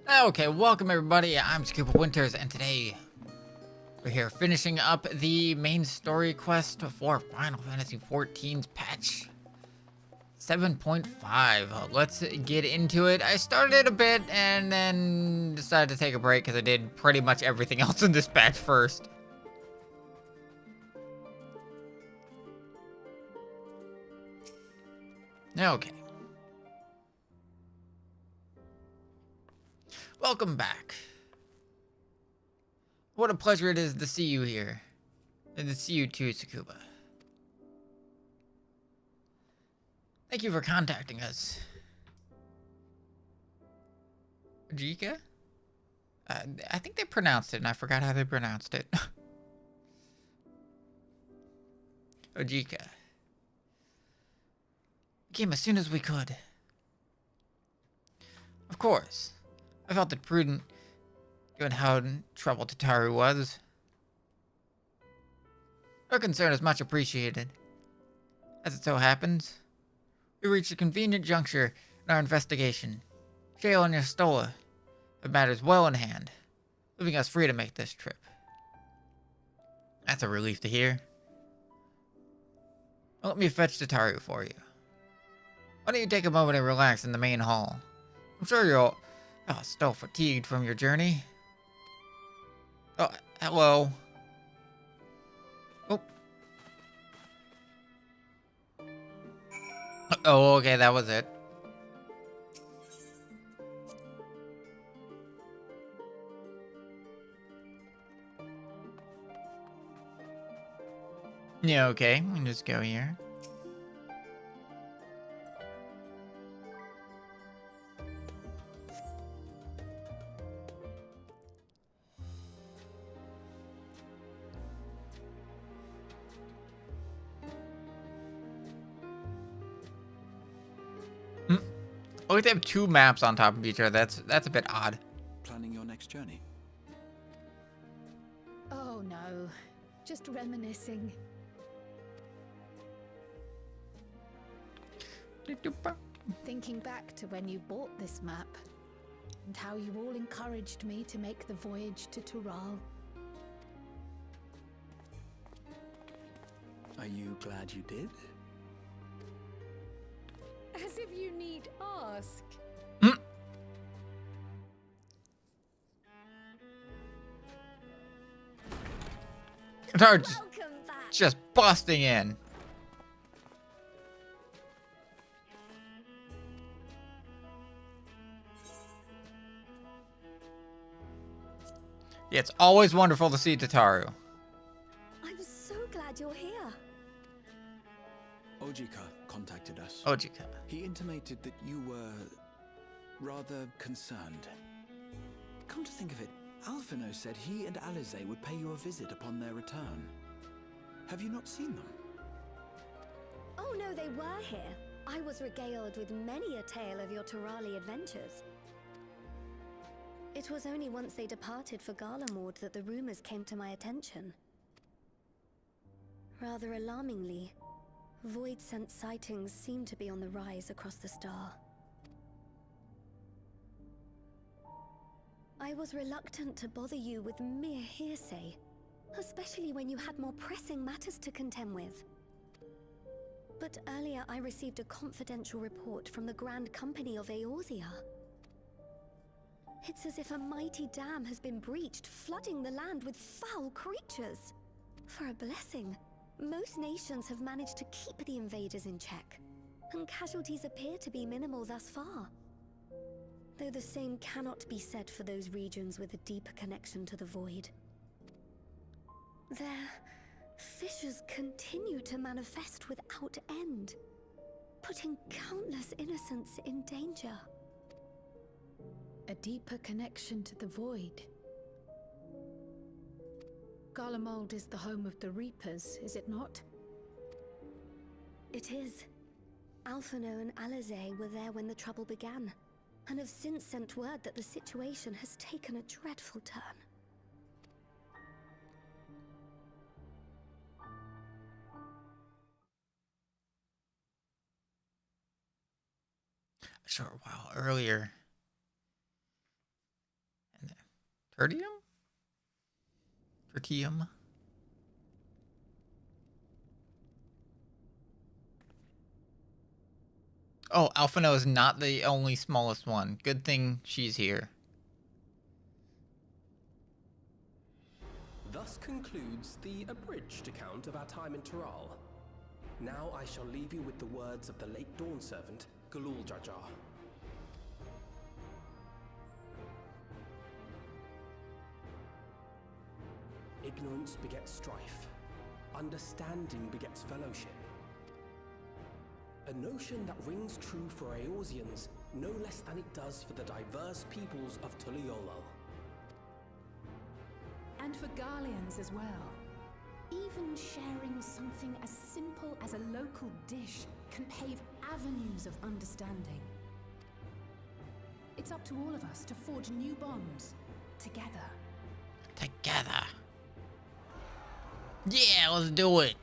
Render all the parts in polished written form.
Okay, welcome everybody. I'm Scuba Winters, and today we're here finishing up the main story quest for Final Fantasy XIV's patch 7.5. Let's get into it. I started a bit and then decided to take a break because I did pretty much everything else in this patch first. Okay. Welcome back. What a pleasure it is to see you here. And to see you too, Tsukuba. Thank you for contacting us. Ojika? I think they pronounced it, and I forgot how they pronounced it. Ojika. We came as soon as we could. Of course. I felt it prudent, given how in trouble Tataru was. Your concern is much appreciated. As it so happens, we reached a convenient juncture in our investigation. Shale and Yastola have matters well in hand, leaving us free to make this trip. That's a relief to hear. Well, let me fetch Tataru for you. Why don't you take a moment and relax in the main hall? I'm sure you're still fatigued from your journey. Oh, hello. Oh, okay, that was it. Yeah, okay, we can just go here. Oh, they have two maps on top of each other. That's a bit odd. Planning your next journey? Oh no, just reminiscing. Thinking back to when you bought this map and how you all encouraged me to make the voyage to Tural. Are you glad you did? As if you need ask. Welcome back. Just busting in. Yeah, it's always wonderful to see Tataru. I'm so glad you're here. Ojika contacted us. Ojika. He intimated that you were rather concerned. Come to think of it, Alphino said he and Alize would pay you a visit upon their return. Have you not seen them? Oh no, they were here. I was regaled with many a tale of your Turali adventures. It was only once they departed for Garlemord that the rumors came to my attention. Rather alarmingly, void-sent sightings seem to be on the rise across the star. I was reluctant to bother you with mere hearsay, especially when you had more pressing matters to contend with. But earlier I received a confidential report from the Grand Company of Eorzea. It's as if a mighty dam has been breached, flooding the land with foul creatures. For a blessing, most nations have managed to keep the invaders in check, and casualties appear to be minimal thus far. Though the same cannot be said for those regions with a deeper connection to the void. Their fissures continue to manifest without end, putting countless innocents in danger. A deeper connection to the void. Garlemald is the home of the Reapers, is it not? It is. Alphino and Alize were there when the trouble began, and have since sent word that the situation has taken a dreadful turn. A short while earlier, Tertium? Tertium? Oh, Alphino is not the only smallest one. Good thing she's here. Thus concludes the abridged account of our time in Tiral. Now I shall leave you with the words of the late Dawn servant, Galul Jajar. Ignorance begets strife. Understanding begets fellowship. A notion that rings true for Eorzeans no less than it does for the diverse peoples of Tuliolal. And for Garleans as well. Even sharing something as simple as a local dish can pave avenues of understanding. It's up to all of us to forge new bonds together. Together. Yeah, let's do it.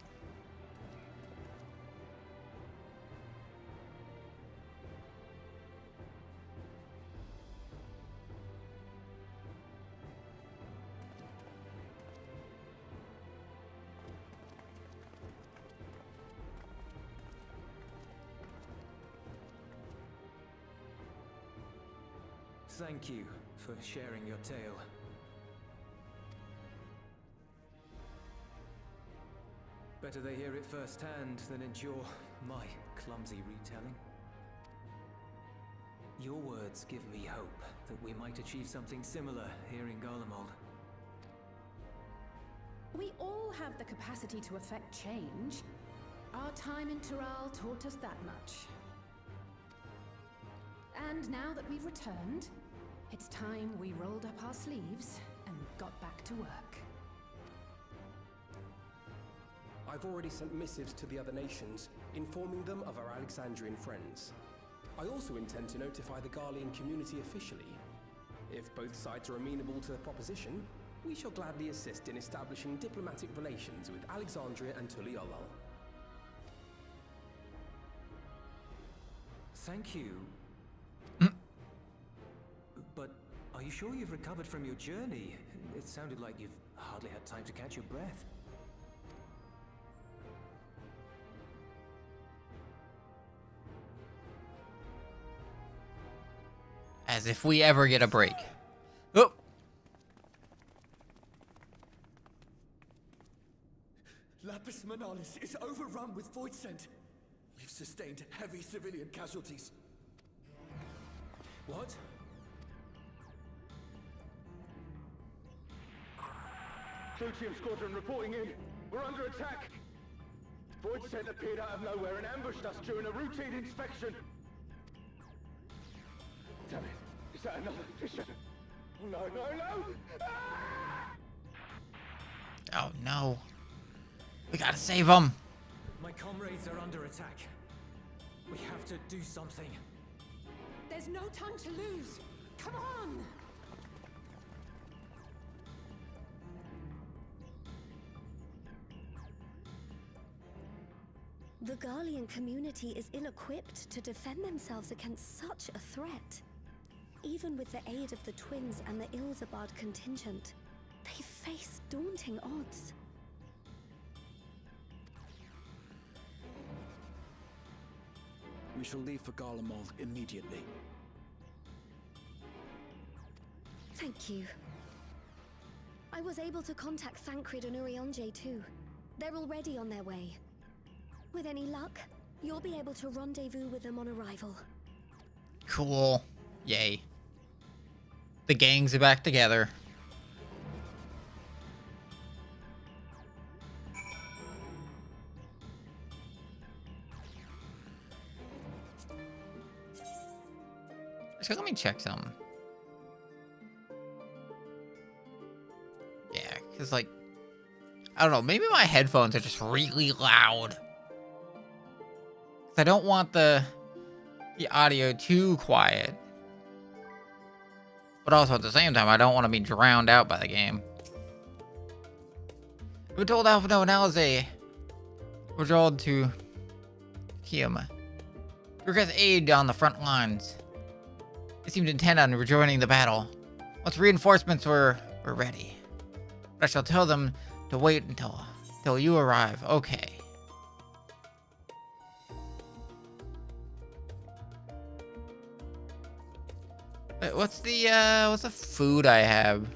Thank you for sharing your tale. Better they hear it firsthand than endure my clumsy retelling. Your words give me hope that we might achieve something similar here in Garlemald. We all have the capacity to affect change. Our time in Tiral taught us that much. And now that we've returned, it's time we rolled up our sleeves and got back to work. I've already sent missives to the other nations, informing them of our Alexandrian friends. I also intend to notify the Garlean community officially. If both sides are amenable to the proposition, we shall gladly assist in establishing diplomatic relations with Alexandria and Tuliolal. Thank you. But are you sure you've recovered from your journey? It sounded like you've hardly had time to catch your breath. As if we ever get a break. Oh! Lapis Manalis is overrun with void scent. We've sustained heavy civilian casualties. What? Tritium Squadron reporting in. We're under attack. Void scent appeared out of nowhere and ambushed us during a routine inspection. Damn it. Is that another fisher? Oh, no, no, no! Ah! Oh no. We gotta save him. My comrades are under attack. We have to do something. There's no time to lose. Come on! The Garlean community is ill-equipped to defend themselves against such a threat. Even with the aid of the twins and the Ilzabard contingent, they face daunting odds. We shall leave for Garlemald immediately. Thank you. I was able to contact Thancred and Urianger too. They're already on their way. With any luck, you'll be able to rendezvous with them on arrival. Cool. Yay. The gangs are back together. So let me check something. Yeah, because like, I don't know, maybe my headphones are just really loud. 'Cause I don't want the audio too quiet. But also at the same time, I don't want to be drowned out by the game. We told Alphino and Alize were drawn to Kiama. Request aid on the front lines. They seemed intent on rejoining the battle. Once reinforcements were ready. But I shall tell them to wait until you arrive. Okay. Wait, what's the food I have?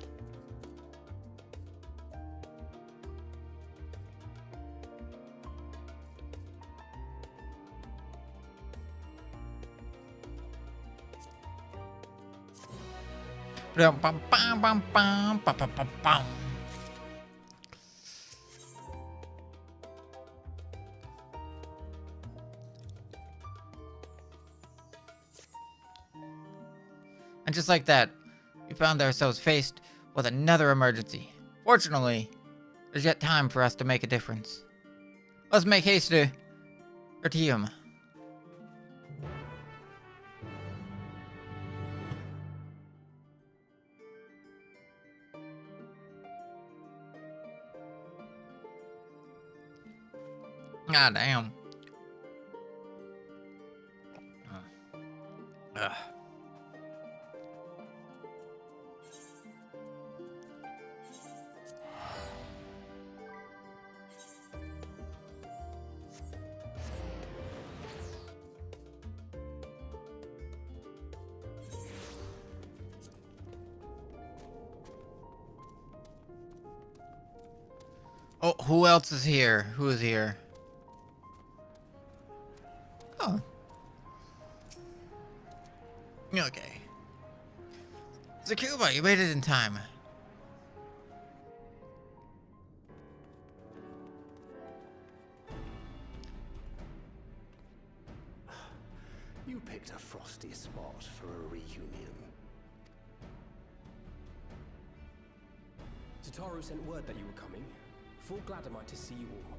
Bum, bum, bum, bum, bum, bum, bum, bum, bum. And just like that, we found ourselves faced with another emergency. Fortunately, there's yet time for us to make a difference. Let's make haste to Artium. God damn. Ugh. Oh, who else is here? Who is here? Oh. Okay. Zakuba, you made it in time. You picked a frosty spot for a reunion. Tataru sent word that you were coming. Full glad am I to see you all.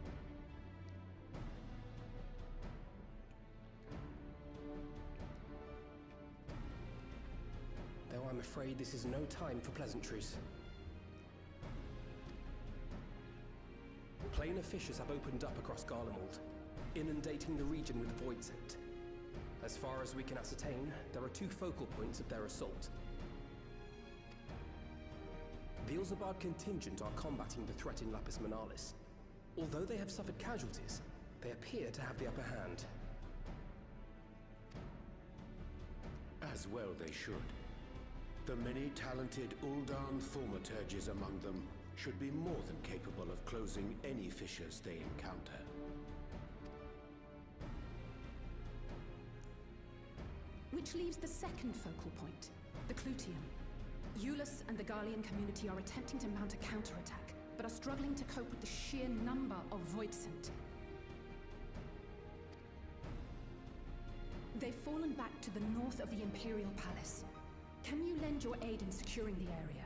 Though I'm afraid this is no time for pleasantries. Planar fissures have opened up across Garlemald, inundating the region with void scent. As far as we can ascertain, there are two focal points of their assault. The Ilzabard contingent are combating the threat in Lapis Manalis. Although they have suffered casualties, they appear to have the upper hand. As well they should. The many talented Uldan thaumaturges among them should be more than capable of closing any fissures they encounter. Which leaves the second focal point, the Clutium. Eulus and the Garlean community are attempting to mount a counterattack, but are struggling to cope with the sheer number of Voidsent. They've fallen back to the north of the Imperial Palace. Can you lend your aid in securing the area?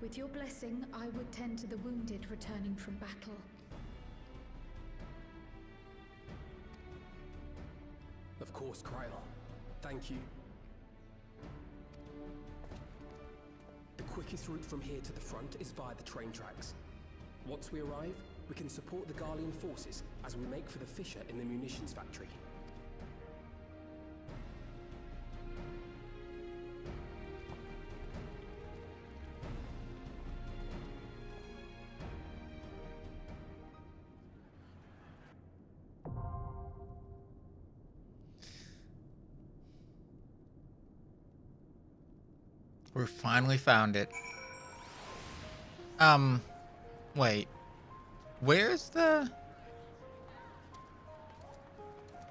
With your blessing, I would tend to the wounded returning from battle. Of course, Kryl. Thank you. The quickest route from here to the front is via the train tracks. Once we arrive, we can support the Garlean forces as we make for the fissure in the munitions factory. We finally found it. Wait. Where's the...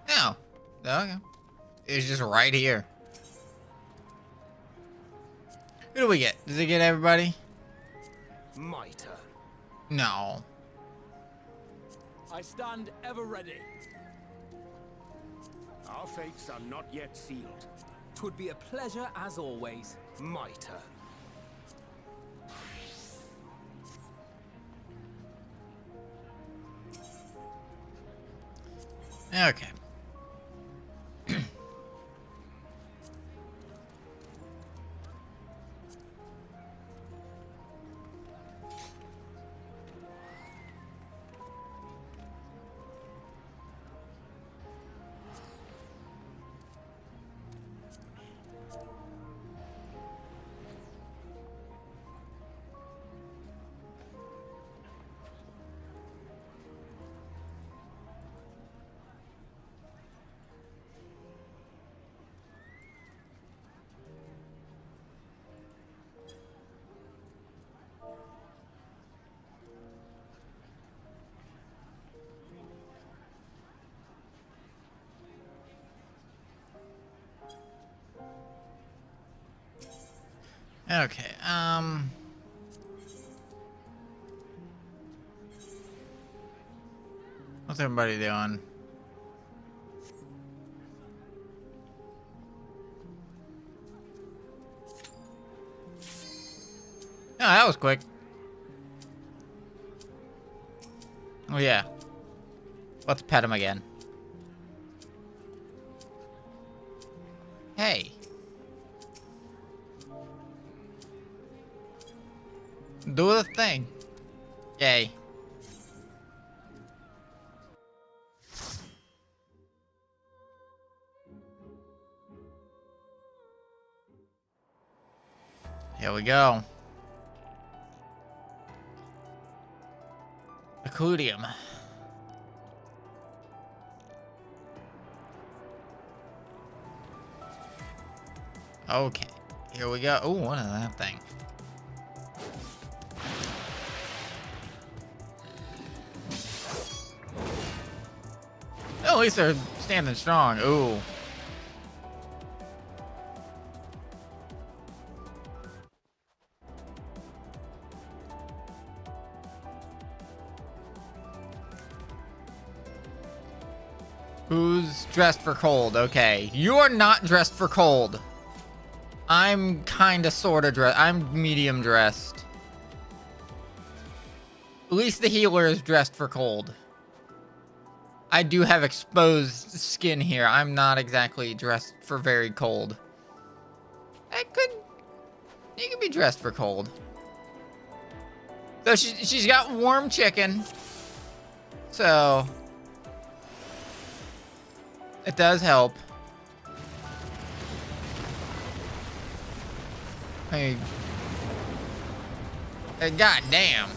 Oh. Okay. It's just right here. Who do we get? Does it get everybody? My turn. No. I stand ever ready. Our fates are not yet sealed. 'Twould be a pleasure as always. My turn. Okay. Okay, what's everybody doing? Oh, that was quick. Oh yeah. Let's pet him again. Hey. Do the thing. Yay. Here we go. Accludium. Okay. Here we go. Oh, what is that thing? Oh, at least they're standing strong. Ooh. Who's dressed for cold? Okay. You are not dressed for cold. I'm kinda sorta dressed. I'm medium dressed. At least the healer is dressed for cold. I do have exposed skin here. I'm not exactly dressed for very cold. You could be dressed for cold. So she's got warm chicken. So it does help. Hey. God damn.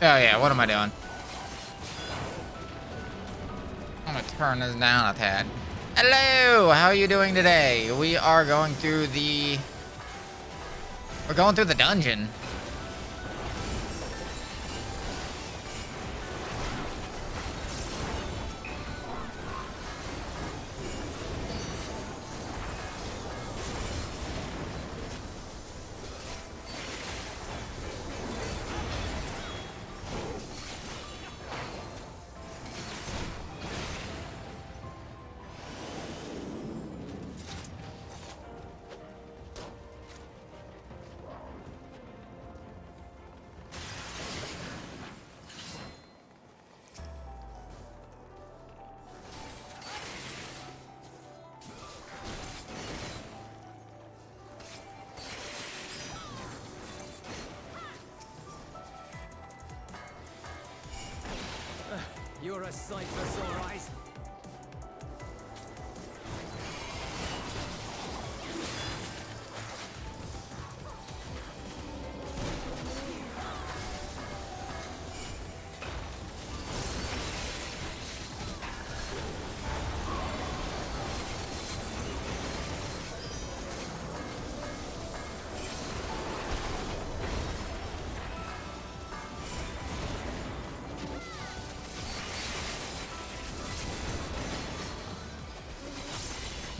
Oh yeah, what am I doing? I'm gonna turn this down a tad. Hello, how are you doing today? We are going through the... We're going through the dungeon. You're a sight for sore eyes.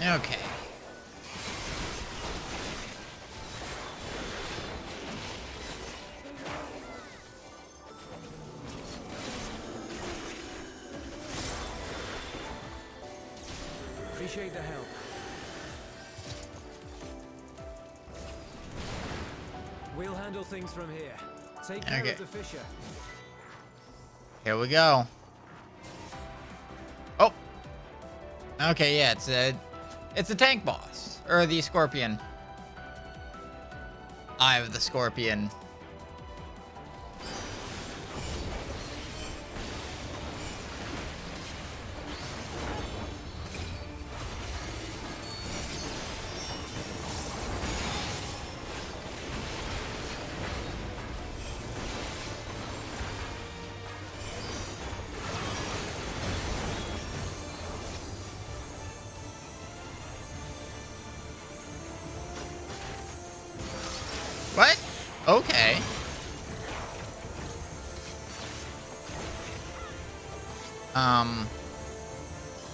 Okay. Appreciate the help. We'll handle things from here. Take care Okay. of the Fisher. Here we go. Oh. Okay, yeah, it's a tank boss. Or the Scorpion. Eye of the Scorpion. What? Okay.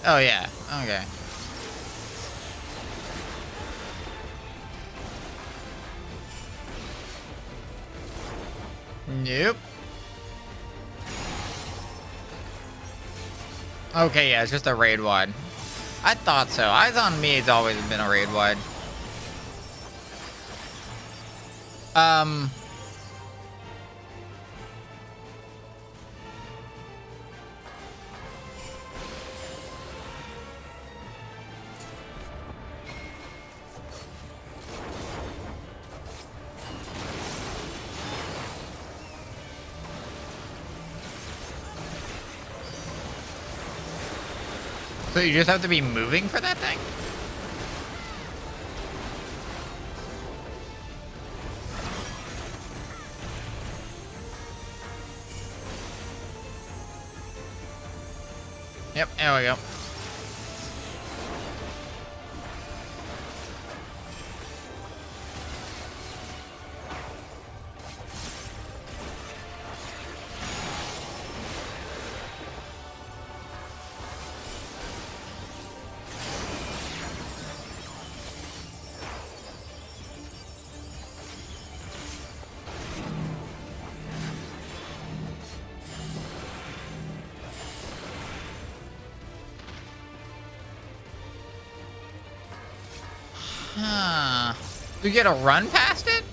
Oh yeah. Okay. Nope. Okay, yeah, it's just a raid wide. I thought so. Eyes on me has always been a raid wide. So you just have to be moving for that thing? Yep, there we go. Huh. Do you get a run past it?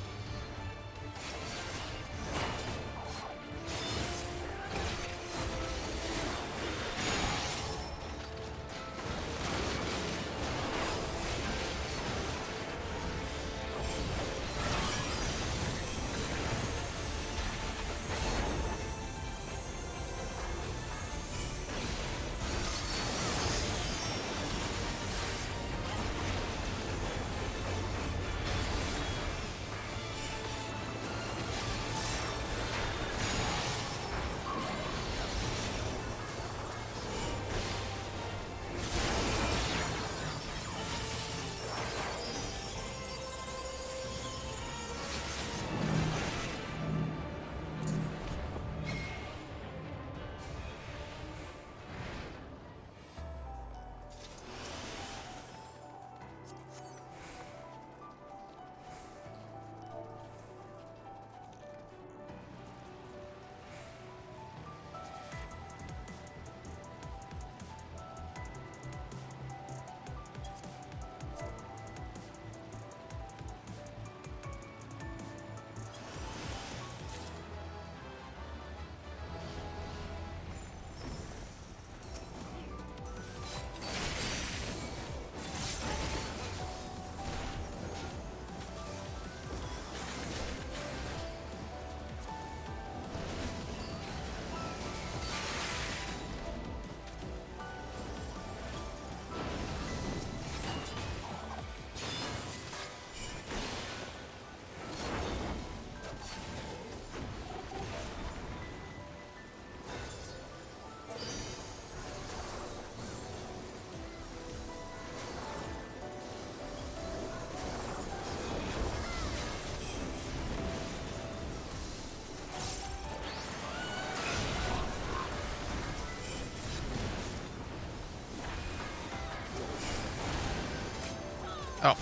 Oh.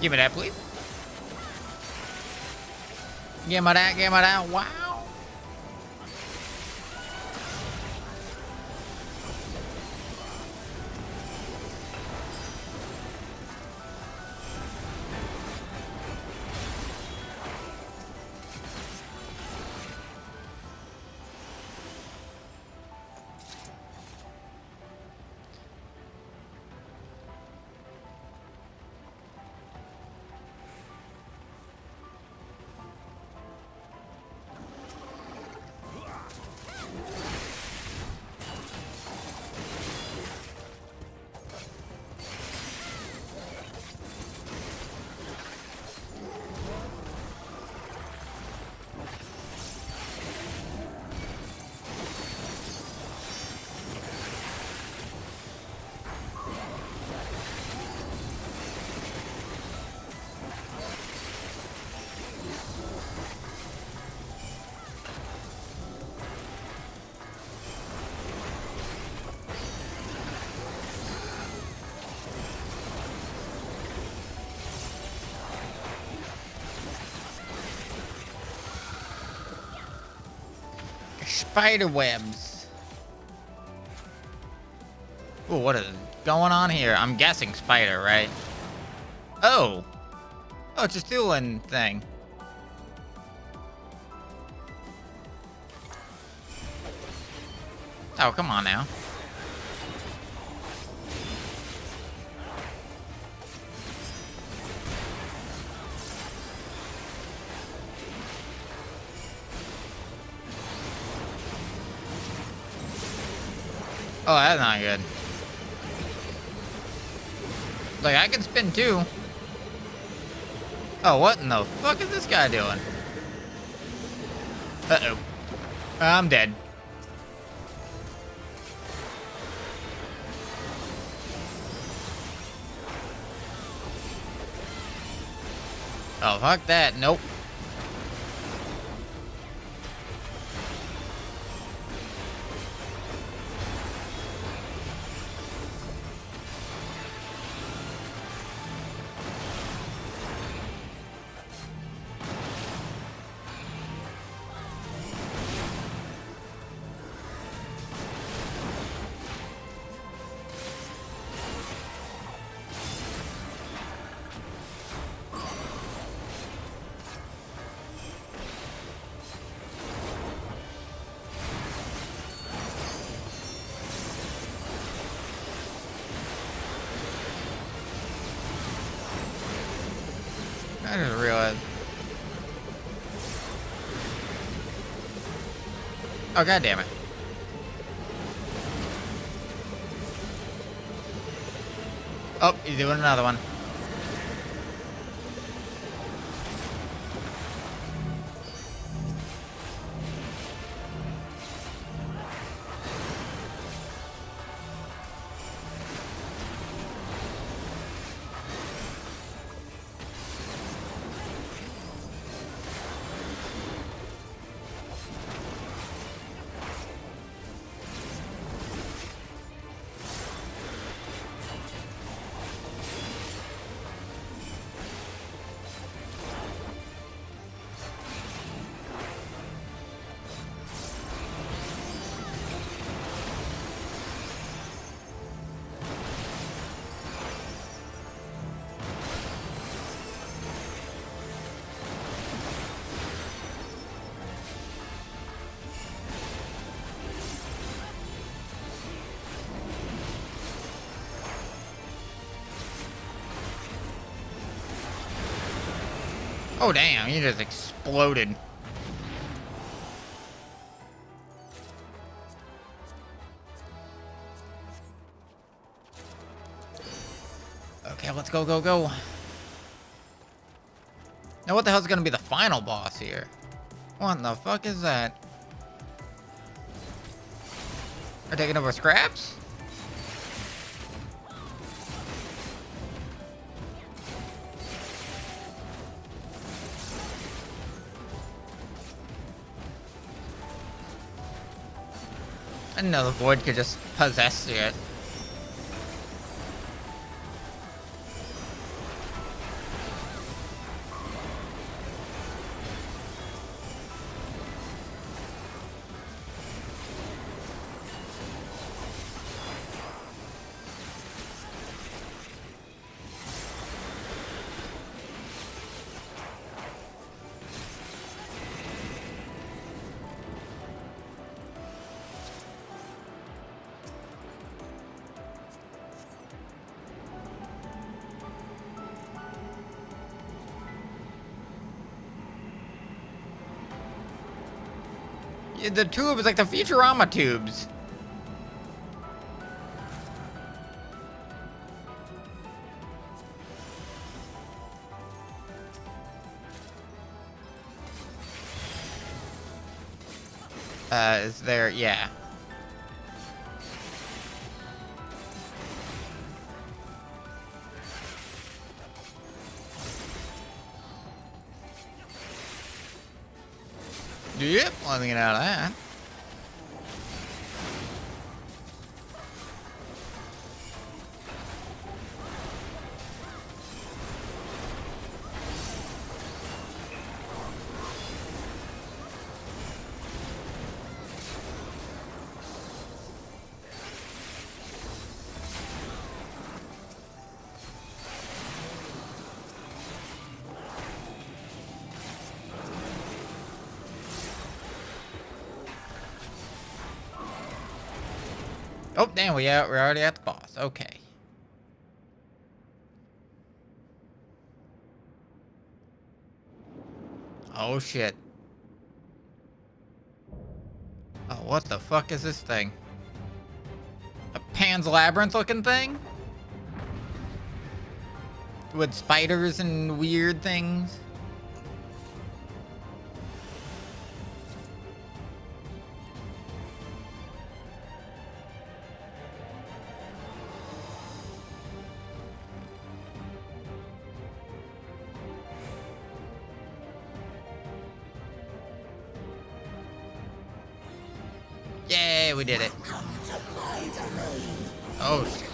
Give me that, please. Give me that, give me that. Wow. spider webs. Ooh, what is going on here? I'm guessing spider, right? Oh. Oh, it's a Thulin thing. Oh, come on now. Oh, that's not good. Like, I can spin too. Oh, what in the fuck is this guy doing? Uh-oh. I'm dead. Oh, fuck that. Nope. I just realized. Oh, god damn it. Oh, he's doing another one. Oh, damn, he just exploded. Okay, let's go, go, go. Now, what the hell's gonna be the final boss here? What in the fuck is that? Are taking over scraps? I didn't know the void could just possess it. Yeah, the tube is like the Futurama tubes. Is there? Yeah. Yep, let me get out of that. Oh, damn, we're already at the boss. Okay. Oh, shit. Oh, what the fuck is this thing? A Pan's Labyrinth looking thing? With spiders and weird things? Yay, we did it. Oh, shit.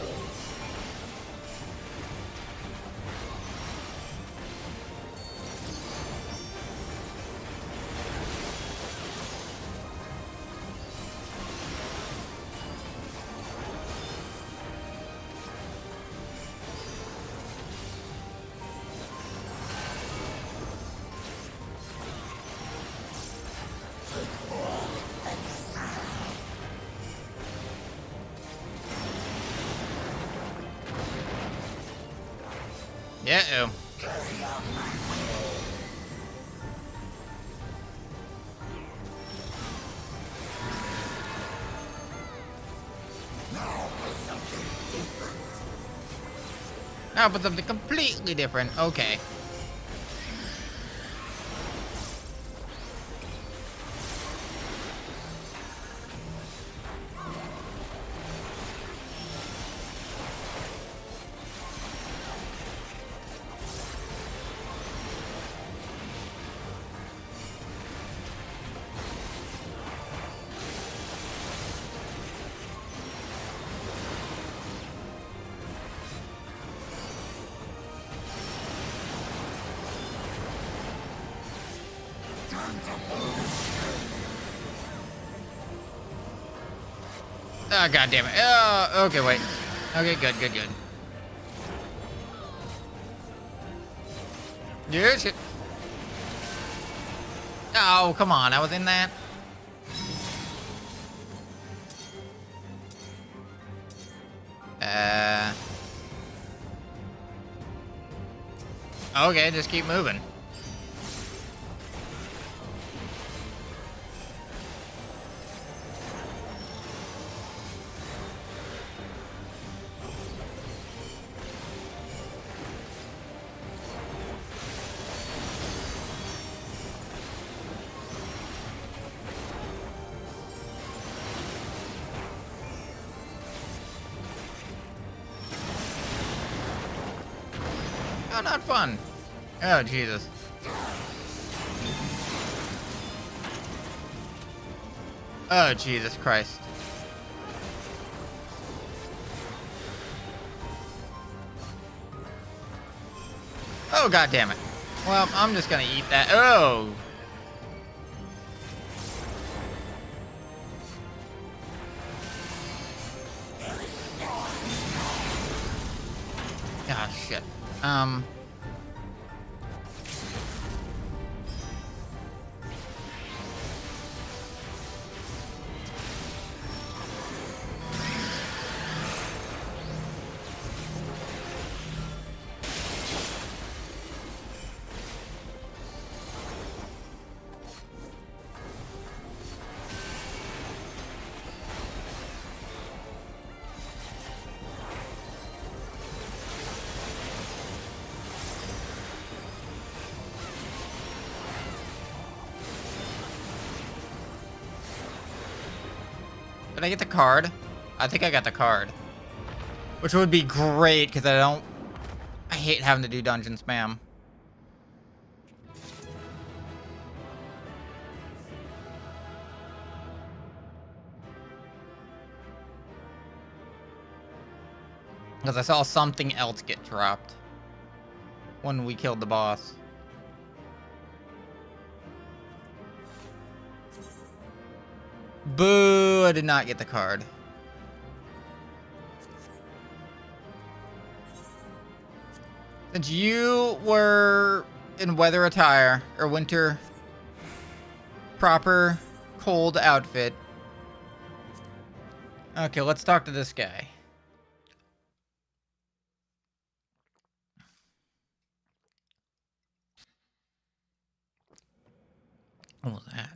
Yeah-oh. Now for something completely different. Okay. Oh, god damn it. Oh, okay, wait. Okay, good. Yeah, shit. Oh, come on. I was in that. Okay, just keep moving. Oh, not fun. Oh, Jesus. Oh, Jesus Christ. Oh, god damn it. Well, I'm just gonna eat that. Oh. Ah, shit. Did I get the card? I think I got the card. Which would be great, because I hate having to do dungeon spam. Because I saw something else get dropped when we killed the boss. Boo, I did not get the card. Since you were in weather attire, or winter proper cold outfit, Okay, let's talk to this guy. What was that?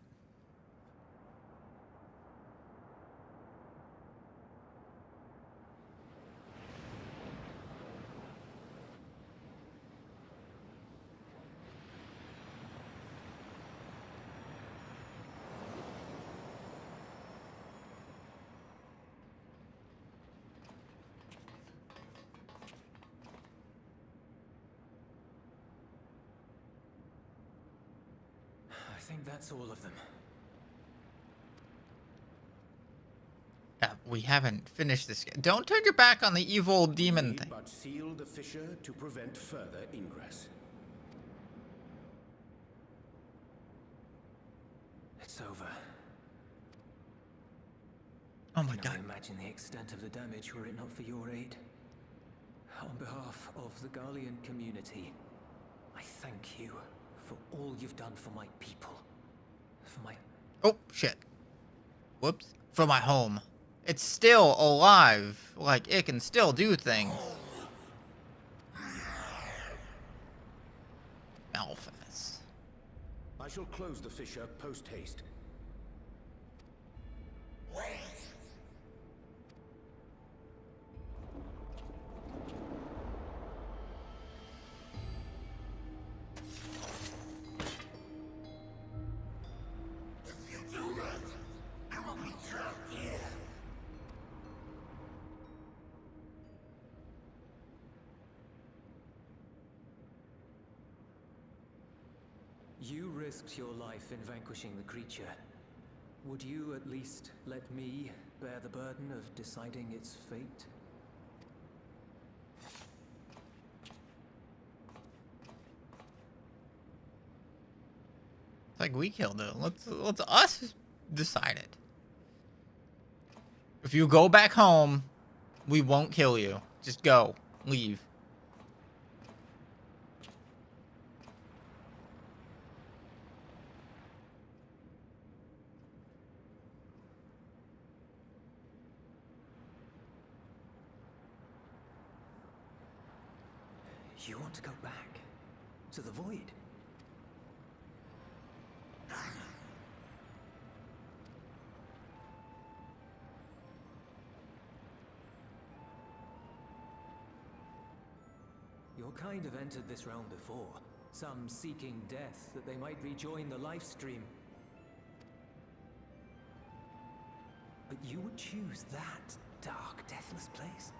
I think that's all of them. We haven't finished this yet. Don't turn your back on the evil demon thing. But seal the fissure to prevent further ingress. It's over. Oh my Can god. I imagine the extent of the damage were it not for your aid? On behalf of the Garlean community, I thank you for all you've done for my people. For my... Oh, shit. Whoops. For my home. It's still alive. Like, it can still do things. Malphas. I shall close the fissure post-haste. You risked your life in vanquishing the creature. Would you at least let me bear the burden of deciding its fate? It's like we killed it. Let's us decide it. If you go back home, we won't kill you. Just go. Leave. You want to go back? To the void? Your kind have entered this realm before. Some seeking death that they might rejoin the life stream. But you would choose that dark, deathless place?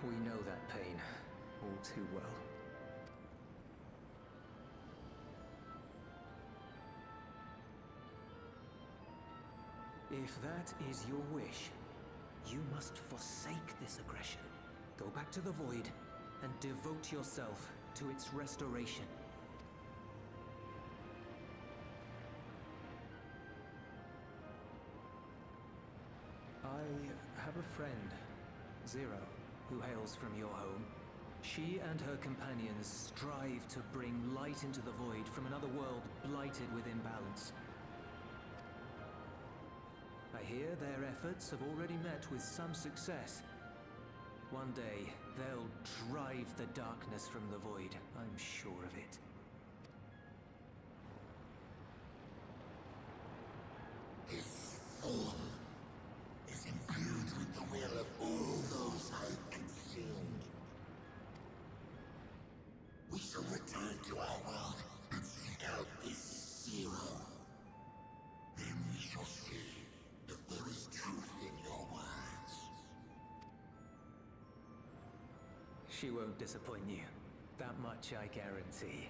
We know that pain all too well. If that is your wish, you must forsake this aggression. Go back to the void and devote yourself to its restoration. I have a friend, Zero, who hails from your home. She and her companions strive to bring light into the void from another world blighted with imbalance. I hear their efforts have already met with some success. One day, they'll drive the darkness from the void, I'm sure of it. His soul is imbued with the will of all those I consumed. We shall return to our world and seek out this Zero. Then we shall She won't disappoint you. That much I guarantee.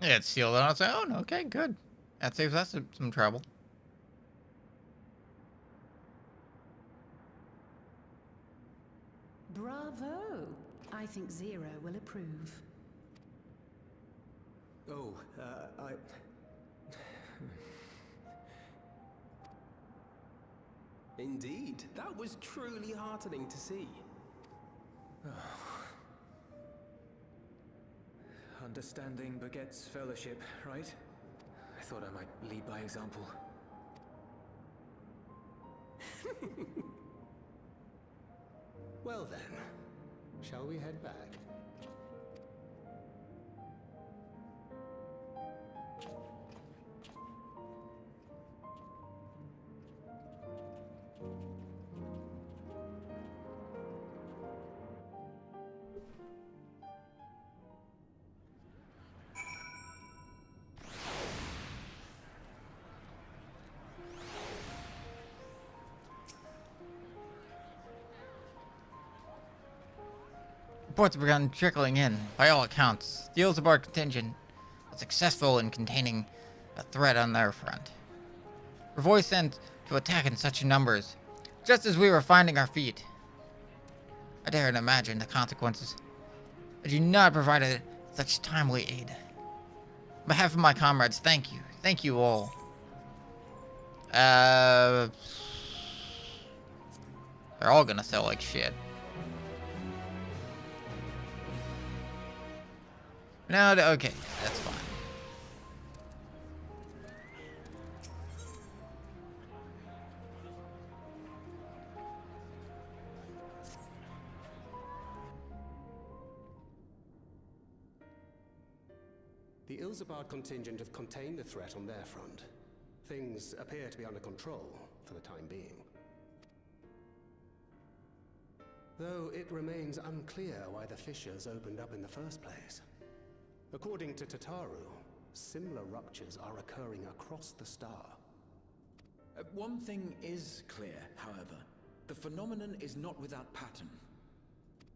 Yeah, it's sealed on its own. Okay, good. That saves us some trouble. Bravo! I think Zero will approve. Oh, Indeed, that was truly heartening to see. Understanding begets fellowship, right? I thought I might lead by example. Well then, shall we head back? Reports have begun trickling in. By all accounts, the Ilzabar contingent was successful in containing a threat on their front. Were voice sent to attack in such numbers, just as we were finding our feet. I daren't imagine the consequences had you not provided such timely aid. On behalf of my comrades, thank you. Thank you all. They're all gonna sell like shit. No, okay, that's fine. The Ilzabar contingent have contained the threat on their front. Things appear to be under control for the time being. Though it remains unclear why the fissures opened up in the first place. According to Tataru, similar ruptures are occurring across the star. One thing is clear, however. The phenomenon is not without pattern.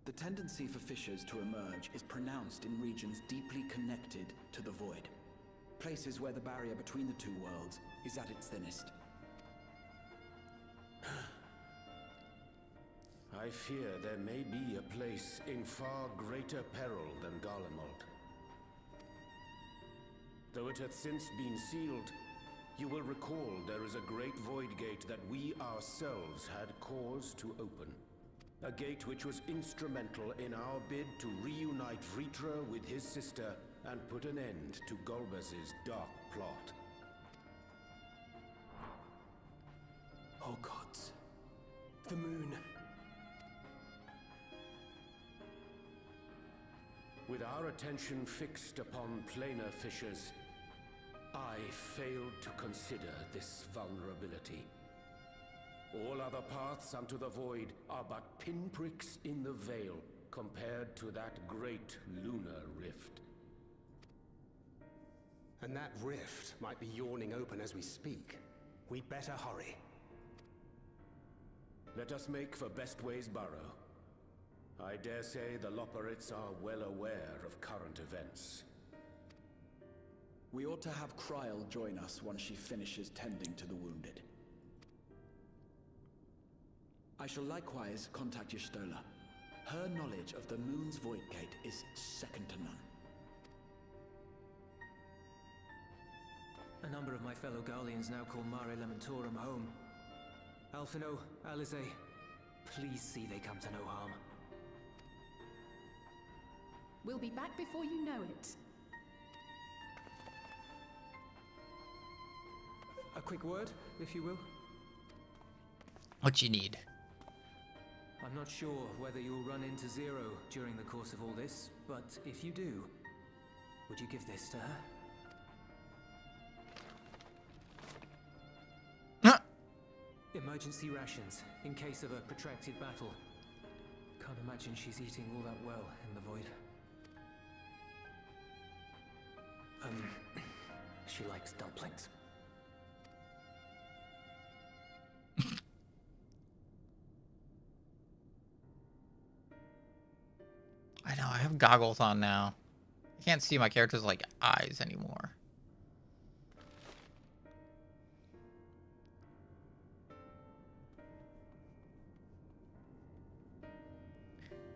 The tendency for fissures to emerge is pronounced in regions deeply connected to the void. Places where the barrier between the two worlds is at its thinnest. I fear there may be a place in far greater peril than Garlemald. Though it hath since been sealed, you will recall there is a great void gate that we ourselves had cause to open. A gate which was instrumental in our bid to reunite Vritra with his sister and put an end to Golbez's dark plot. Oh gods. The moon. With our attention fixed upon planar fissures, I failed to consider this vulnerability. All other paths unto the void are but pinpricks in the veil compared to that great lunar rift. And that rift might be yawning open as we speak. We'd better hurry. Let us make for Bestway's burrow. I dare say the Loporrits are well aware of current events. We ought to have Kryl join us once she finishes tending to the wounded. I shall likewise contact Y'shtola. Her knowledge of the moon's void gate is second to none. A number of my fellow Garleans now call Mare Lamentorum home. Alphino, Alize, please see they come to no harm. We'll be back before you know it. A quick word, if you will. What you need? I'm not sure whether you'll run into Zero during the course of all this, but if you do, would you give this to her? Emergency rations, in case of a protracted battle. Can't imagine she's eating all that well in the void. She likes dumplings. I know, I have goggles on now. I can't see my character's, like, eyes anymore.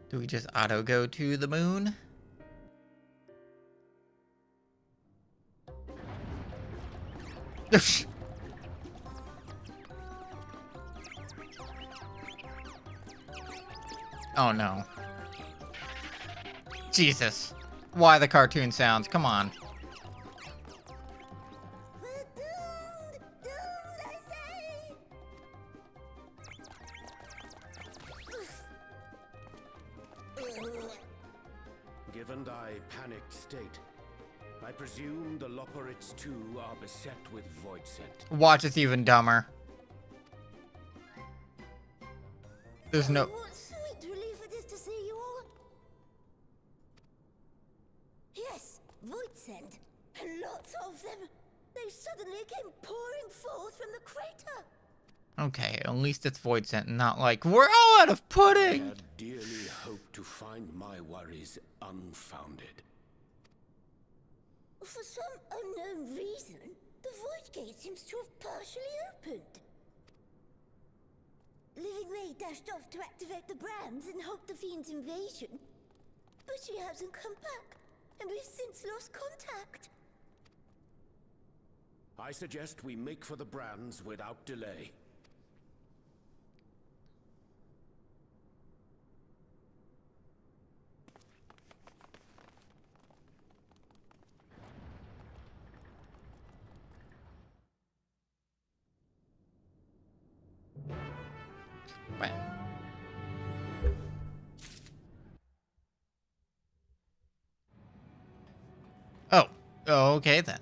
Do we just auto go to the moon? Oh no. Jesus. Why the cartoon sounds? Come on. Given thy panicked state, I presume the Loporits too are beset with void scent. Watch, it's even dumber. There's no... What sweet relief it is to see you all. Yes, void scent. And lots of them. They suddenly came pouring forth from the crater. Okay, at least it's void scent, not like, we're all out of I pudding! had dearly hoped to find my worries unfounded. For some unknown reason, the void gate seems to have partially opened. Living Ray dashed off to activate the brands and halt the Fiend's invasion. But she hasn't come back, and we've since lost contact. I suggest we make for the brands without delay. Right. Oh. Oh, okay then.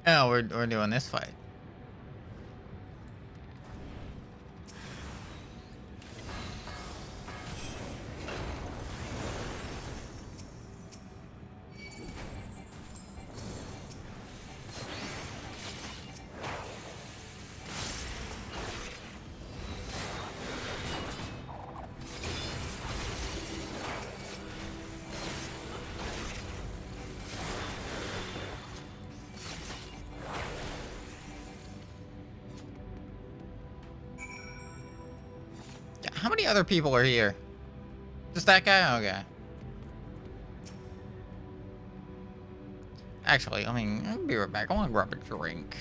Oh, we're doing this fight. How many other people are here? Just that guy? Okay. Actually, I mean, I'll be right back. I want to grab a drink.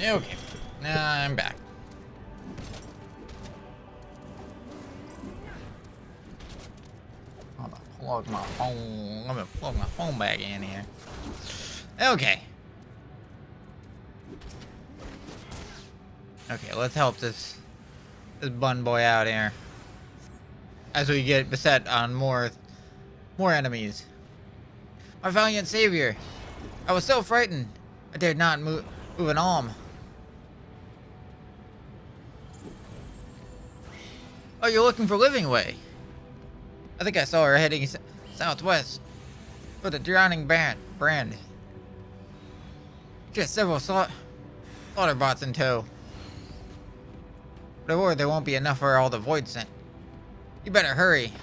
Okay, now I'm back. I'm gonna plug my phone. I'm gonna plug my phone back in here. Okay. Okay, let's help this bun boy out here. As we get beset on more enemies. My valiant savior. I was so frightened. I dared not move an arm. Oh, you're looking for Living Way. I think I saw her heading southwest for the Drowning Brand. She has several slaughter bots in tow. But I'm worried there won't be enough for all the Void sent. You better hurry.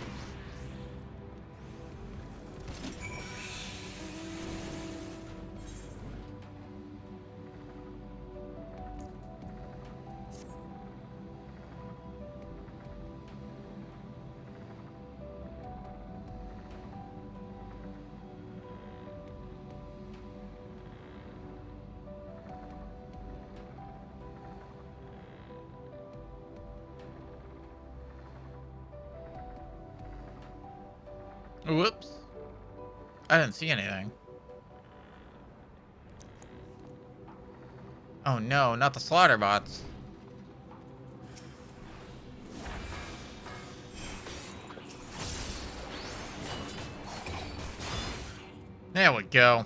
Whoops. I didn't see anything. Oh no, not the slaughter bots. There we go.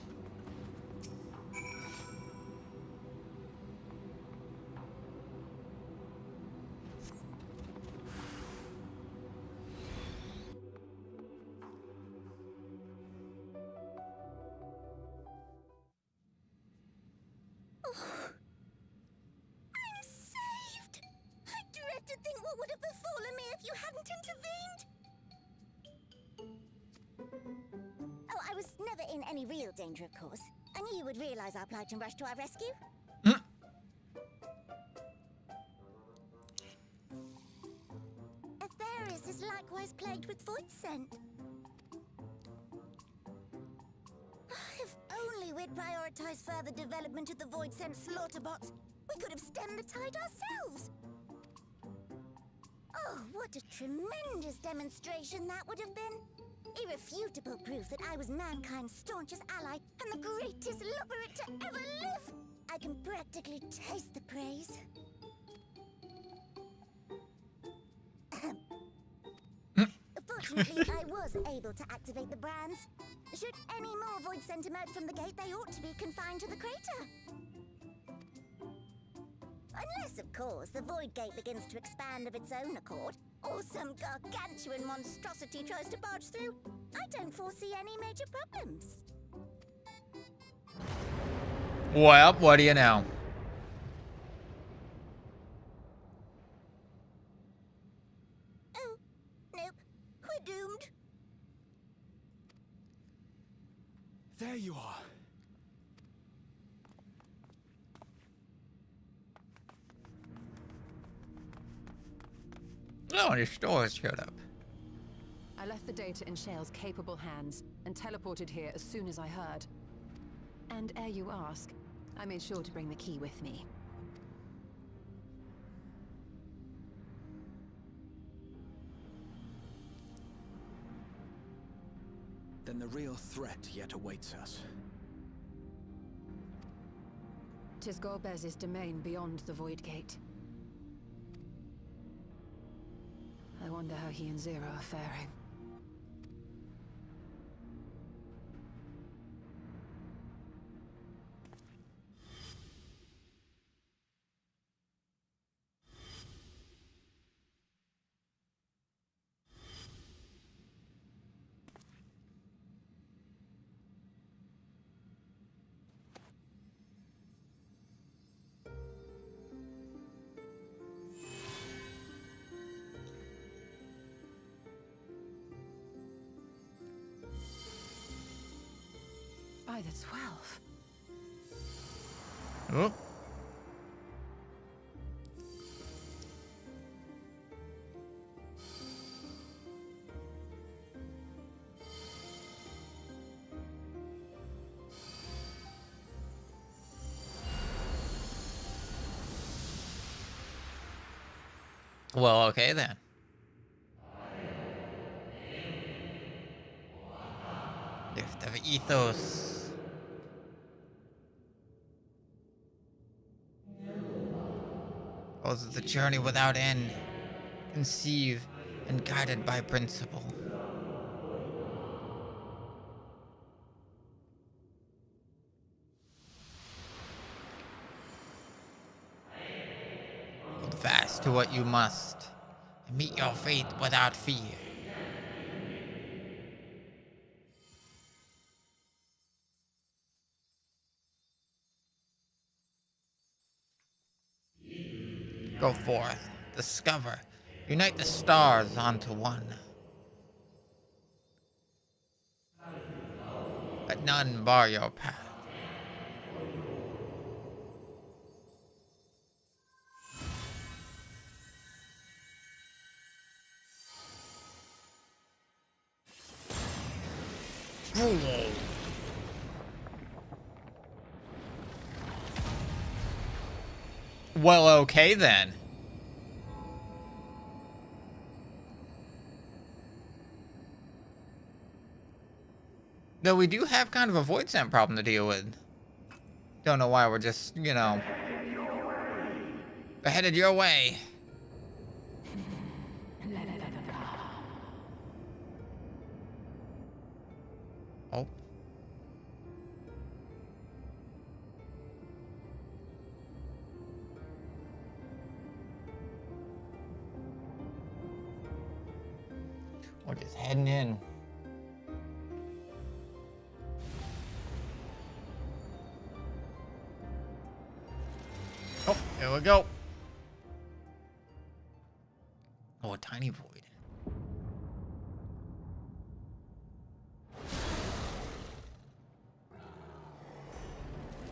To think what would have befallen me if you hadn't intervened. Oh, I was never in any real danger, of course. I knew you would realize our plight and rush to our rescue. Etheris is likewise plagued with void scent. If only we'd prioritized further development of the void scent slaughter bots, we could have stemmed the tide ourselves. Oh, what a tremendous demonstration that would have been! Irrefutable proof that I was mankind's staunchest ally and the greatest lubberite to ever live! I can practically taste the praise. Fortunately, I was able to activate the brands. Should any more void sent emerge from the gate, they ought to be confined to the crater. Unless, of course, the Void Gate begins to expand of its own accord, or some gargantuan monstrosity tries to barge through, I don't foresee any major problems. Well, what do you know? Oh, nope. We're doomed. There you are. Oh, your store showed up. I left the data in Shale's capable hands and teleported here as soon as I heard. And ere you ask, I made sure to bring the key with me. Then the real threat yet awaits us. 'Tis Gorbez's domain beyond the Void Gate. I wonder how he and Zero are faring. By the 12. Oh. Well, okay then. Lift of Ethos. Causes a journey without end. Conceived and guided by principle. Hold fast to what you must, and meet your fate without fear. Go forth, discover, unite the stars onto one. Let none bar your path. Well, okay then. Though we do have kind of a void scent problem to deal with. Don't know why we're just, you know, headed your way. Oh. We're just heading in. Oh, here we go. Oh, a tiny void.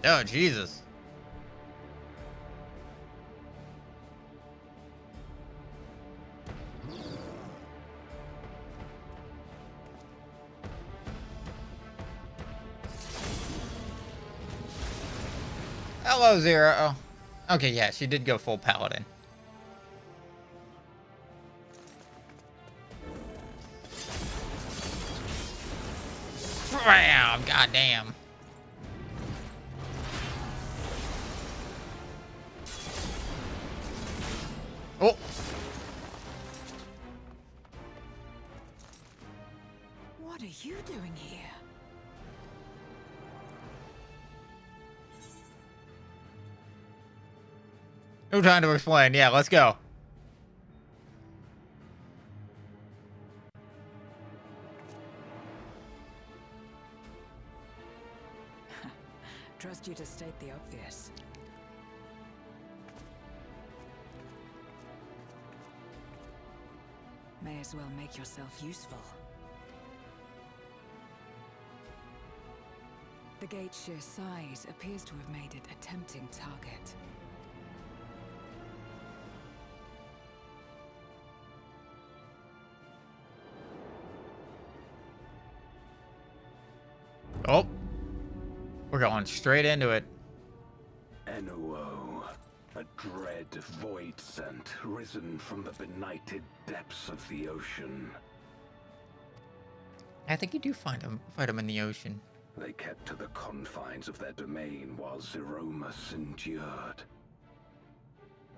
Oh, Jesus. Hello, Zero. Oh. Okay, yeah, she did go full paladin. Bam! Goddamn. Oh. What are you doing here? No time to explain. Yeah, let's go. Trust you to state the obvious. May as well make yourself useful. The gate's sheer size appears to have made it a tempting target. Oh. We're going straight into it. Enuo, a dread void scent risen from the benighted depths of the ocean. I think you do fight him in the ocean. They kept to the confines of their domain while Zeromus endured.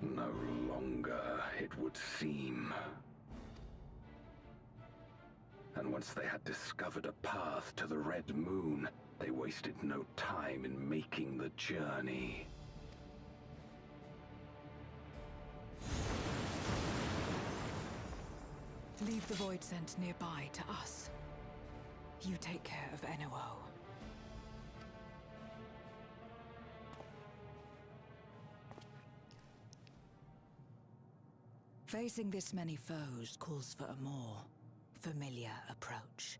No longer, it would seem. And once they had discovered a path to the Red Moon, they wasted no time in making the journey. Leave the void scent nearby to us. You take care of Enuo. Facing this many foes calls for a more familiar approach.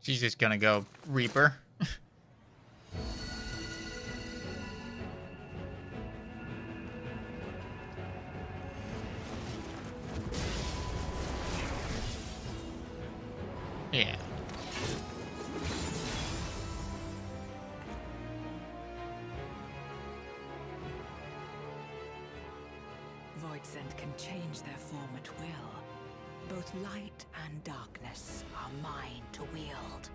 She's just gonna go Reaper. Yeah. Void Voidsent can change their form at will. Both light and darkness are mine to wield.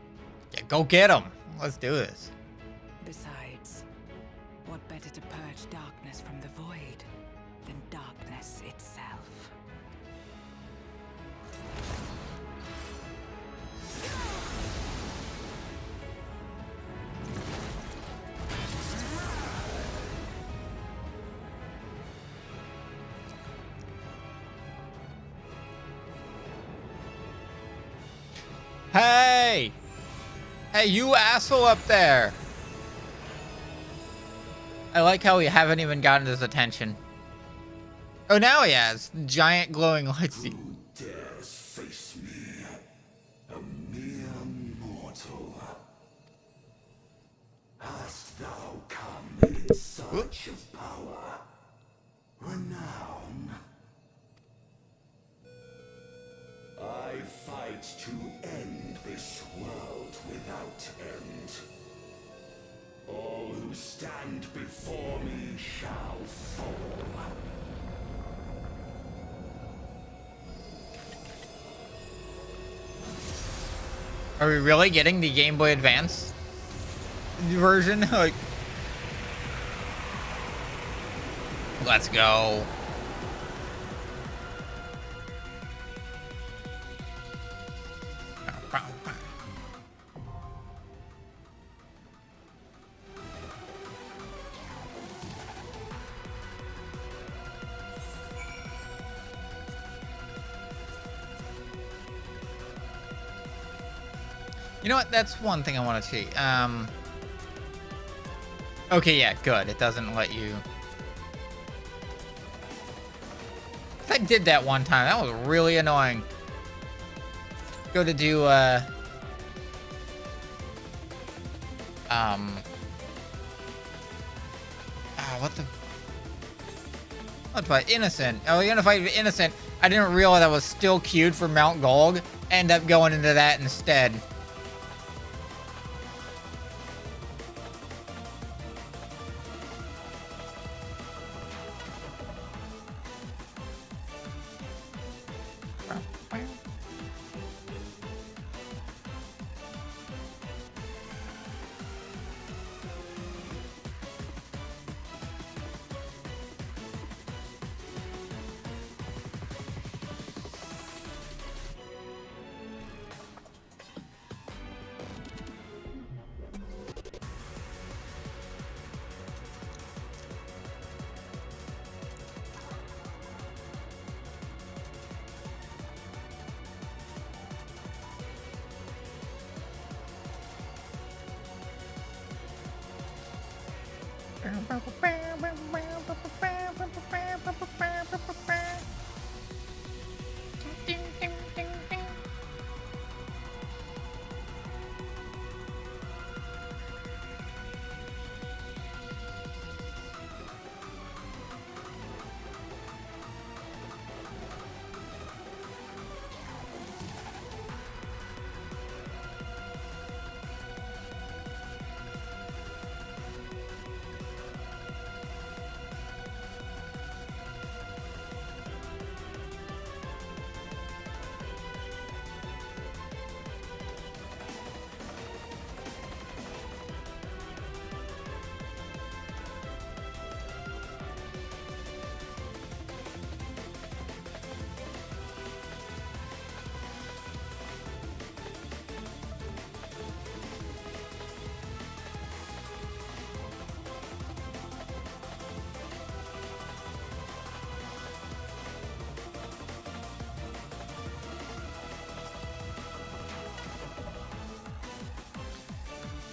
Yeah, go get him. Let's do this. Besides, what better to purge darkness from the void than darkness itself? Hey! Hey, you asshole up there! I like how we haven't even gotten his attention. Oh, now he has. Giant glowing lights. Who dares face me? A mere mortal. Hast thou come in search of power? Renown? I fight to end this world without end. All who stand before me shall fall. Are we really getting the Game Boy Advance version? Like, let's go. You know what? That's one thing I want to see. Okay, yeah, good. It doesn't let you... I did that one time. That was really annoying. Go to do, what the... Let's fight Innocent. Oh, you're gonna fight Innocent. I didn't realize I was still queued for Mount Golg. End up going into that instead.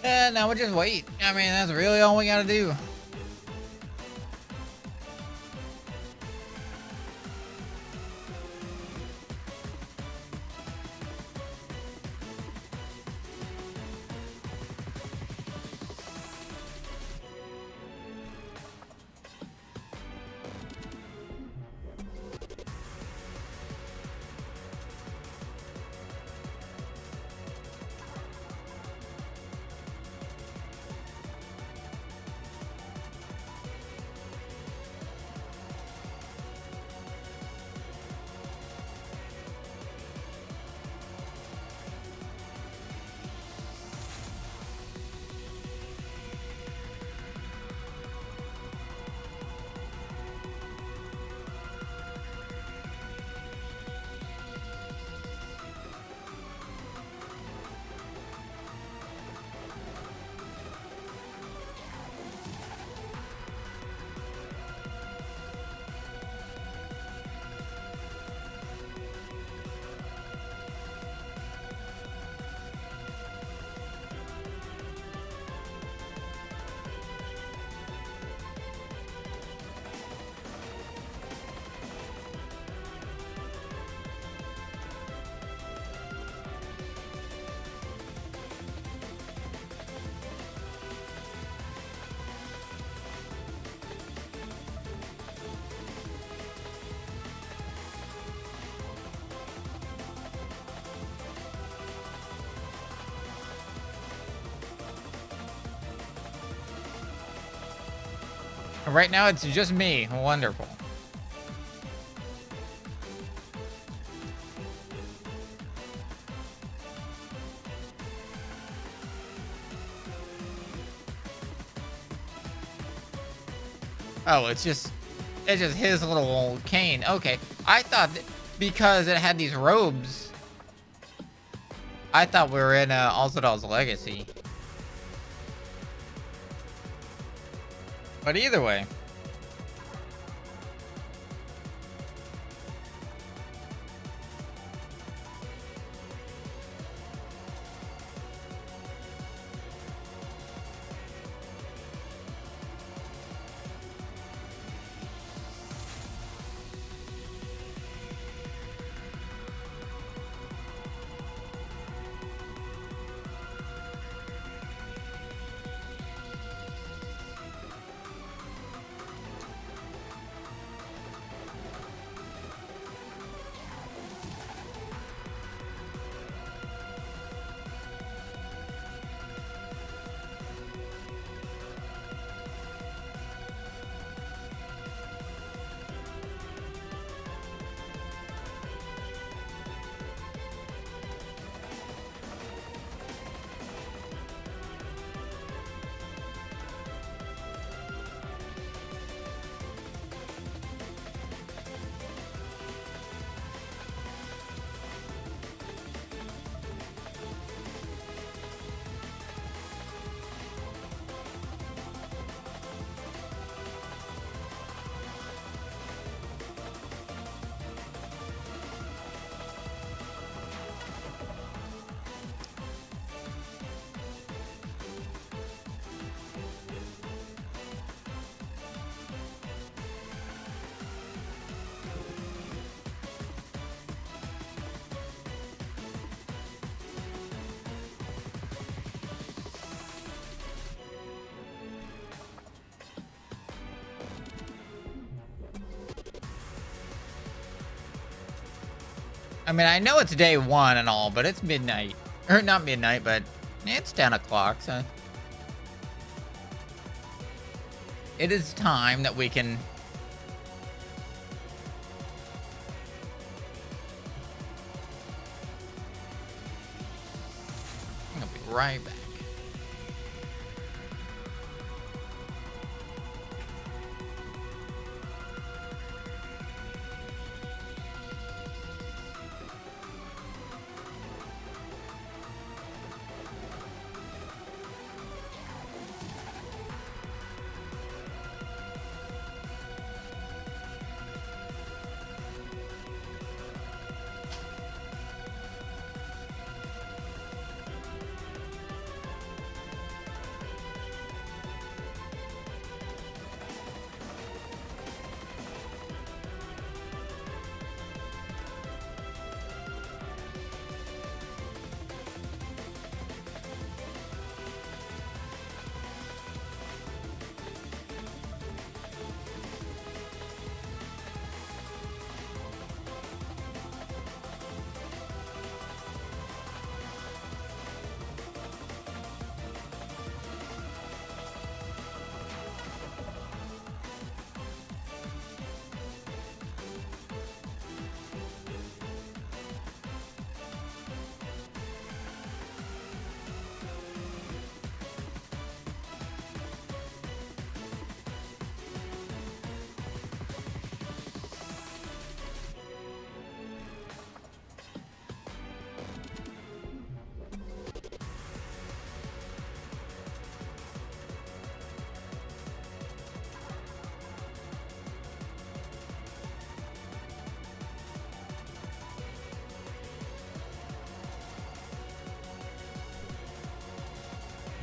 And now we just wait. I mean, that's really all we gotta do. Right now, it's just me. Wonderful. Oh, it's just his little cane. Okay, I thought that because it had these robes, I thought we were in Alzadal's Legacy. But either way. I mean, I know it's day one and all, but it's midnight. Or not midnight, but it's 10 o'clock, so... It is time that we can... I'll be right back.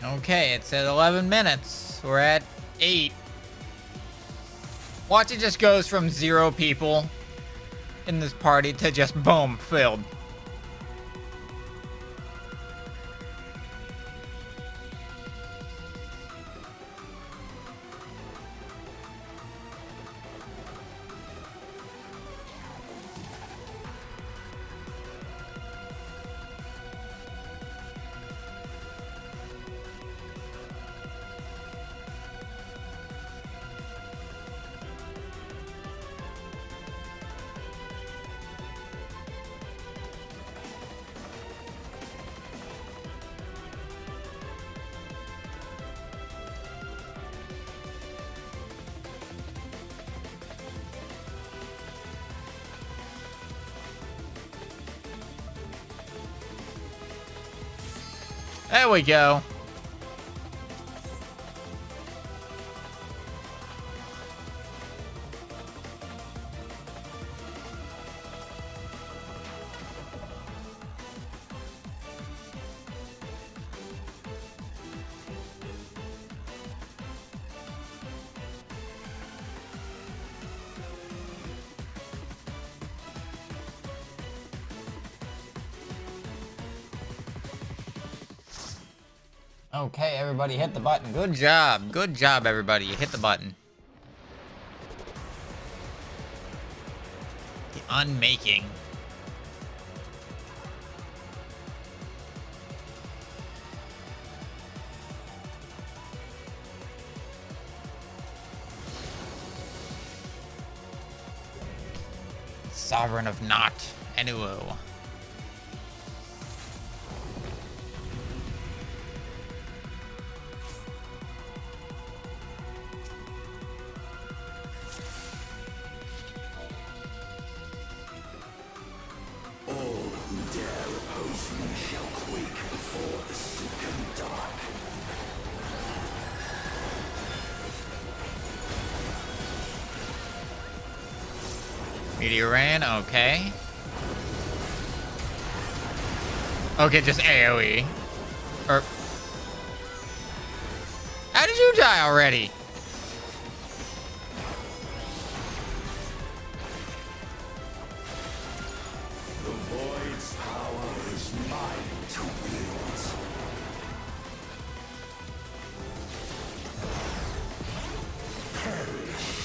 Okay, it's at 11 minutes. We're at 8. Watch, it just goes from 0 people in this party to just boom, filled. There we go. Okay, everybody hit the button. Good job. Good job, everybody. You hit the button. The unmaking. Sovereign of Not, Enuo. Meteor Rain, okay. Okay, just AoE. Or... How did you die already? The Void's power is mine to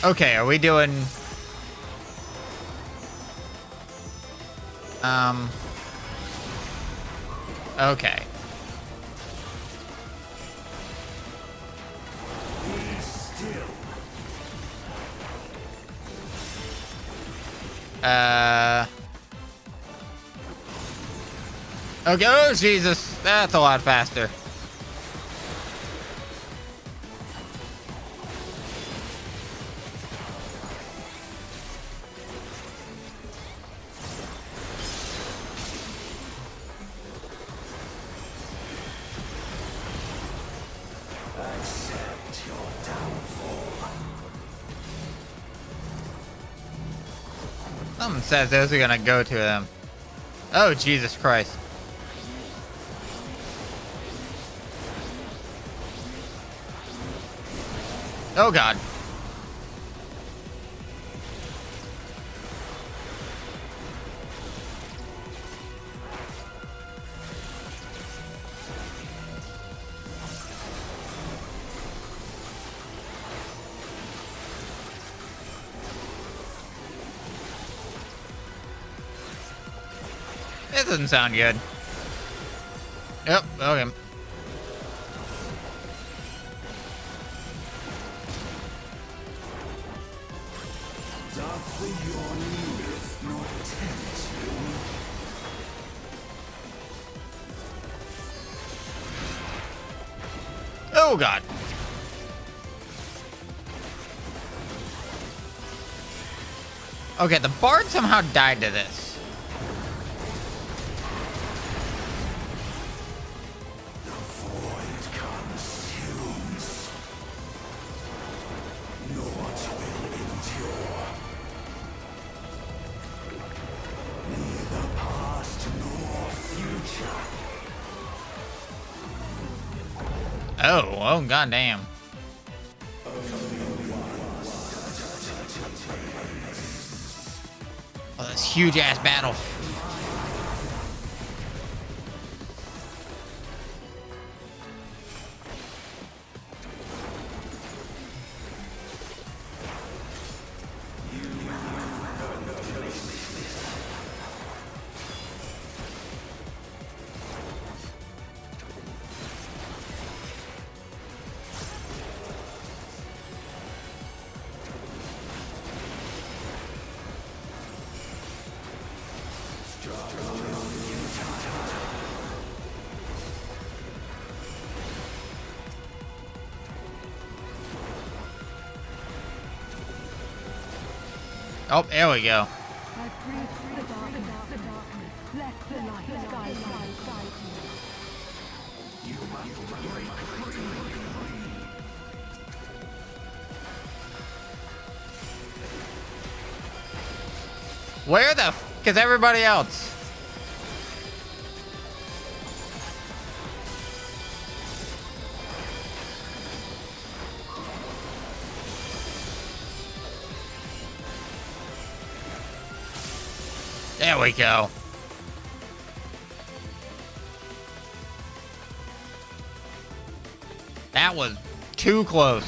wield. Okay, are we doing... Okay. Be still. Okay, oh Jesus, that's a lot faster. Accept your downfall. Something says those are gonna go to them. Oh, Jesus Christ. Oh, God. That doesn't sound good. Yep, okay. Doth the yawning not tempt you? Oh, God. Okay, the Bard somehow died to this. Oh, goddamn. Oh, this huge ass battle. Oh, there we go. You Where the f is everybody else? There we go. That was too close.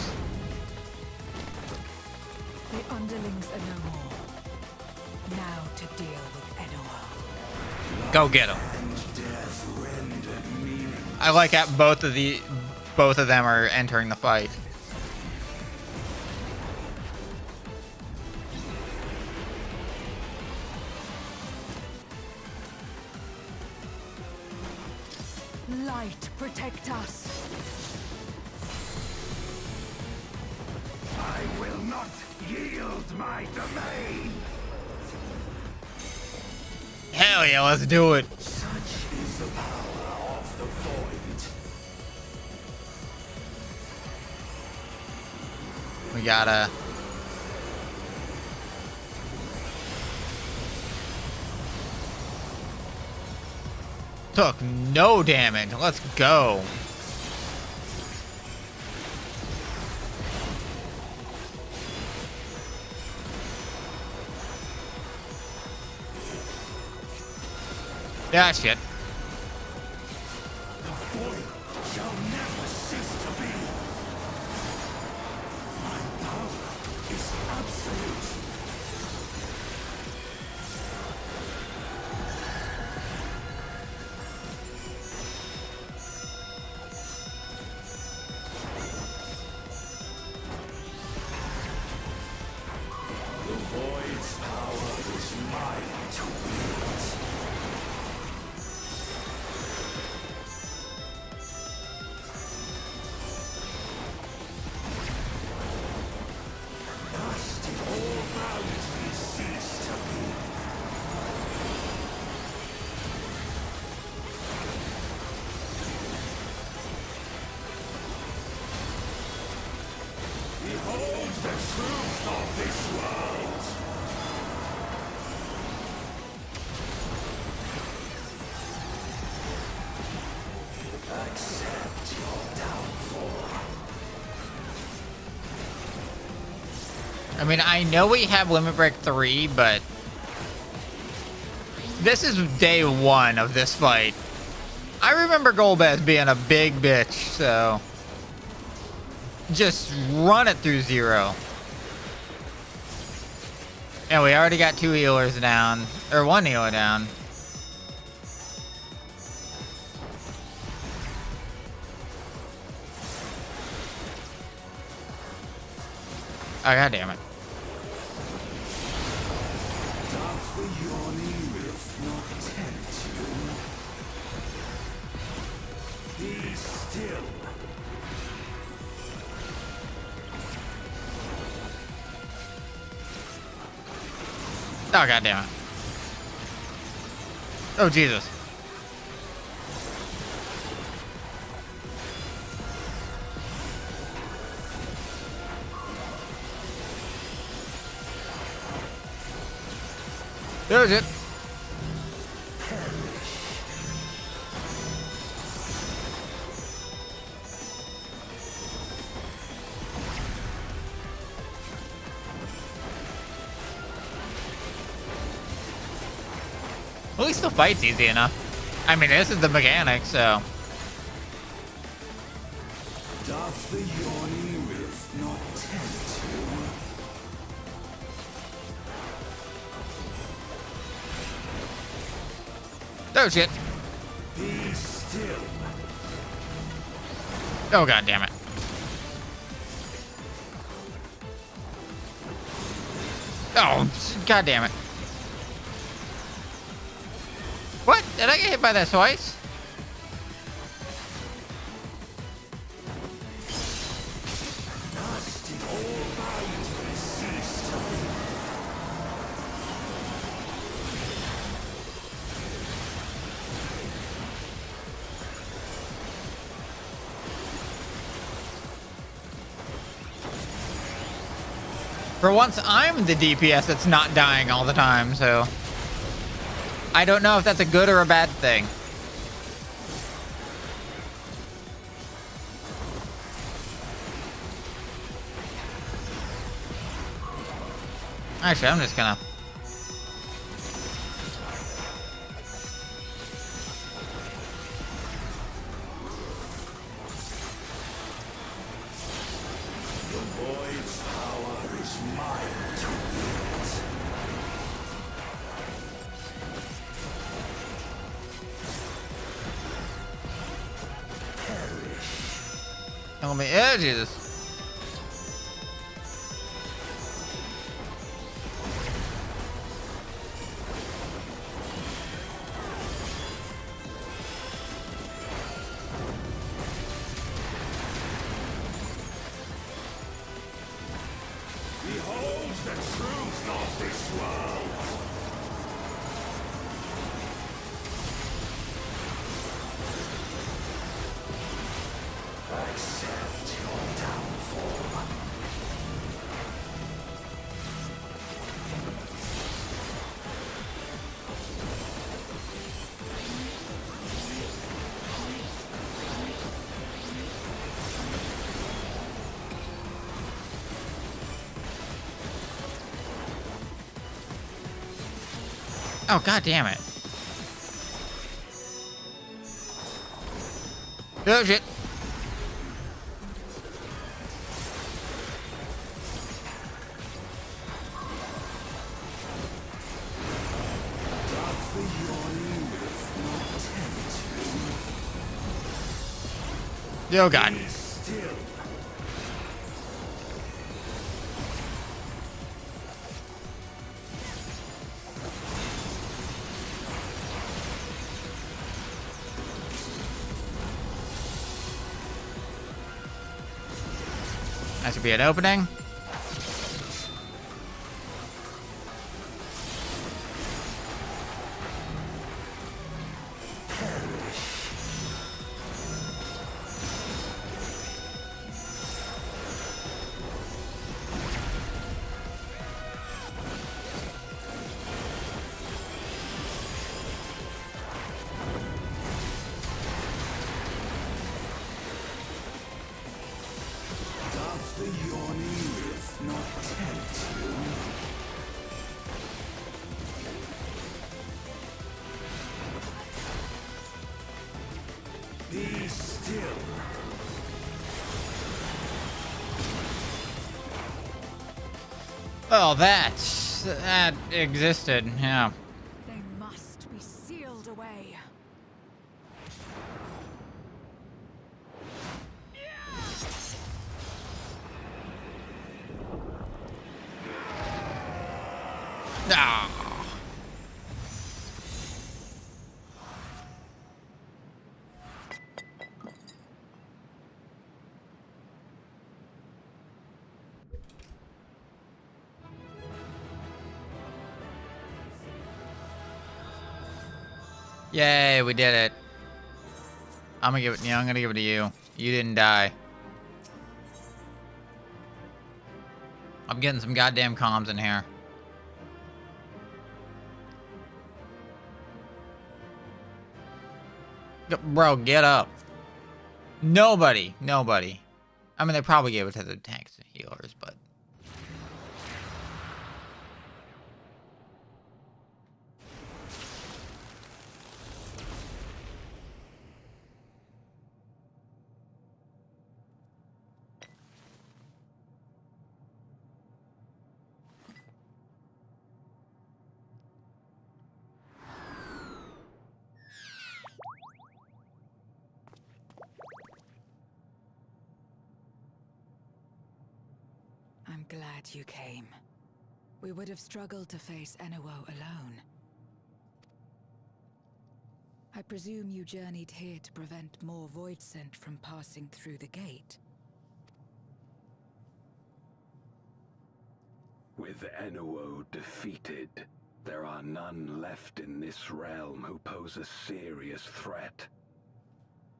The underlings are no more. Now to deal with Enoa. Go get him. I like how both of them are entering the fight. Light, protect us. I will not yield my domain! Hell yeah, let's do it. Such is the power of the void. We gotta... Took no damage. Let's go. Yeah, shit. The void shall never cease to be. My power is absolute. The void's power is mine to wield. Thus did all bounty cease to be. Behold the truth of this world! Accept your downfall. I mean, I know we have Limit Break 3, but... This is day one of this fight. I remember Golbez being a big bitch, so... Just run it through 0. And we already got 2 healers down. Or 1 healer down. Oh, god damn it. Doth the yawning rift not tempt you? Be still. Oh, god damn it. Oh, Jesus. There's it. At least the fight's easy enough. I mean, this is the mechanic, so. Doth the yawning rift not tempt you? Oh, shit. Be still. Oh, god damn it. Oh, god damn it. What? Did I get hit by that twice? Thus did all bounty cease to be. For once, I'm the DPS that's not dying all the time, so I don't know if that's a good or a bad thing. Actually, I'm just gonna... The Void's power is mine to wield. Perish. Oh, yeah, Jesus. Behold the truth of this world. Accept your downfall. Oh, god damn it. Oh, shit. Oh, god. That should be an opening. The yawning earth not tempt you. Be still. Oh, that existed, yeah. They must be sealed away. Ah. Yay, we did it. I'm gonna give it, yeah, I'm gonna give it to you. You didn't die. I'm getting some goddamn comms in here. Bro, get up. Nobody. I mean, they probably gave it to the tanks and healers, but... I'm glad you came. We would have struggled to face Enuo alone. I presume you journeyed here to prevent more Void Scent from passing through the gate. With Enuo defeated, there are none left in this realm who pose a serious threat.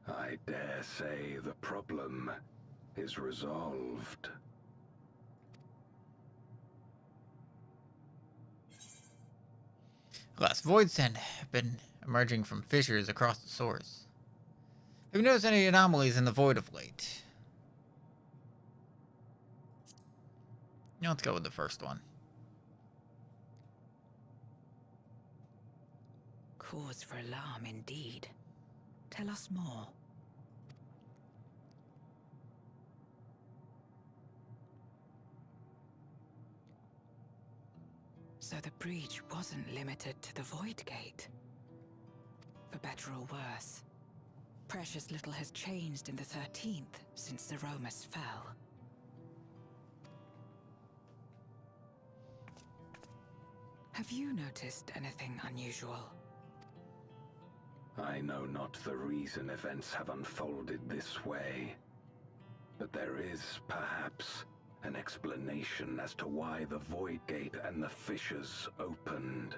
I dare say the problem is resolved. Glass void sand have been emerging from fissures across the source. Have you noticed any anomalies in the void of late? Yeah, let's go with the first one. Cause for alarm indeed. Tell us more. So the breach wasn't limited to the Void Gate. For better or worse, precious little has changed in the 13th since the Romus fell. Have you noticed anything unusual? I know not the reason events have unfolded this way, but there is, perhaps, an explanation as to why the Void Gate and the fissures opened.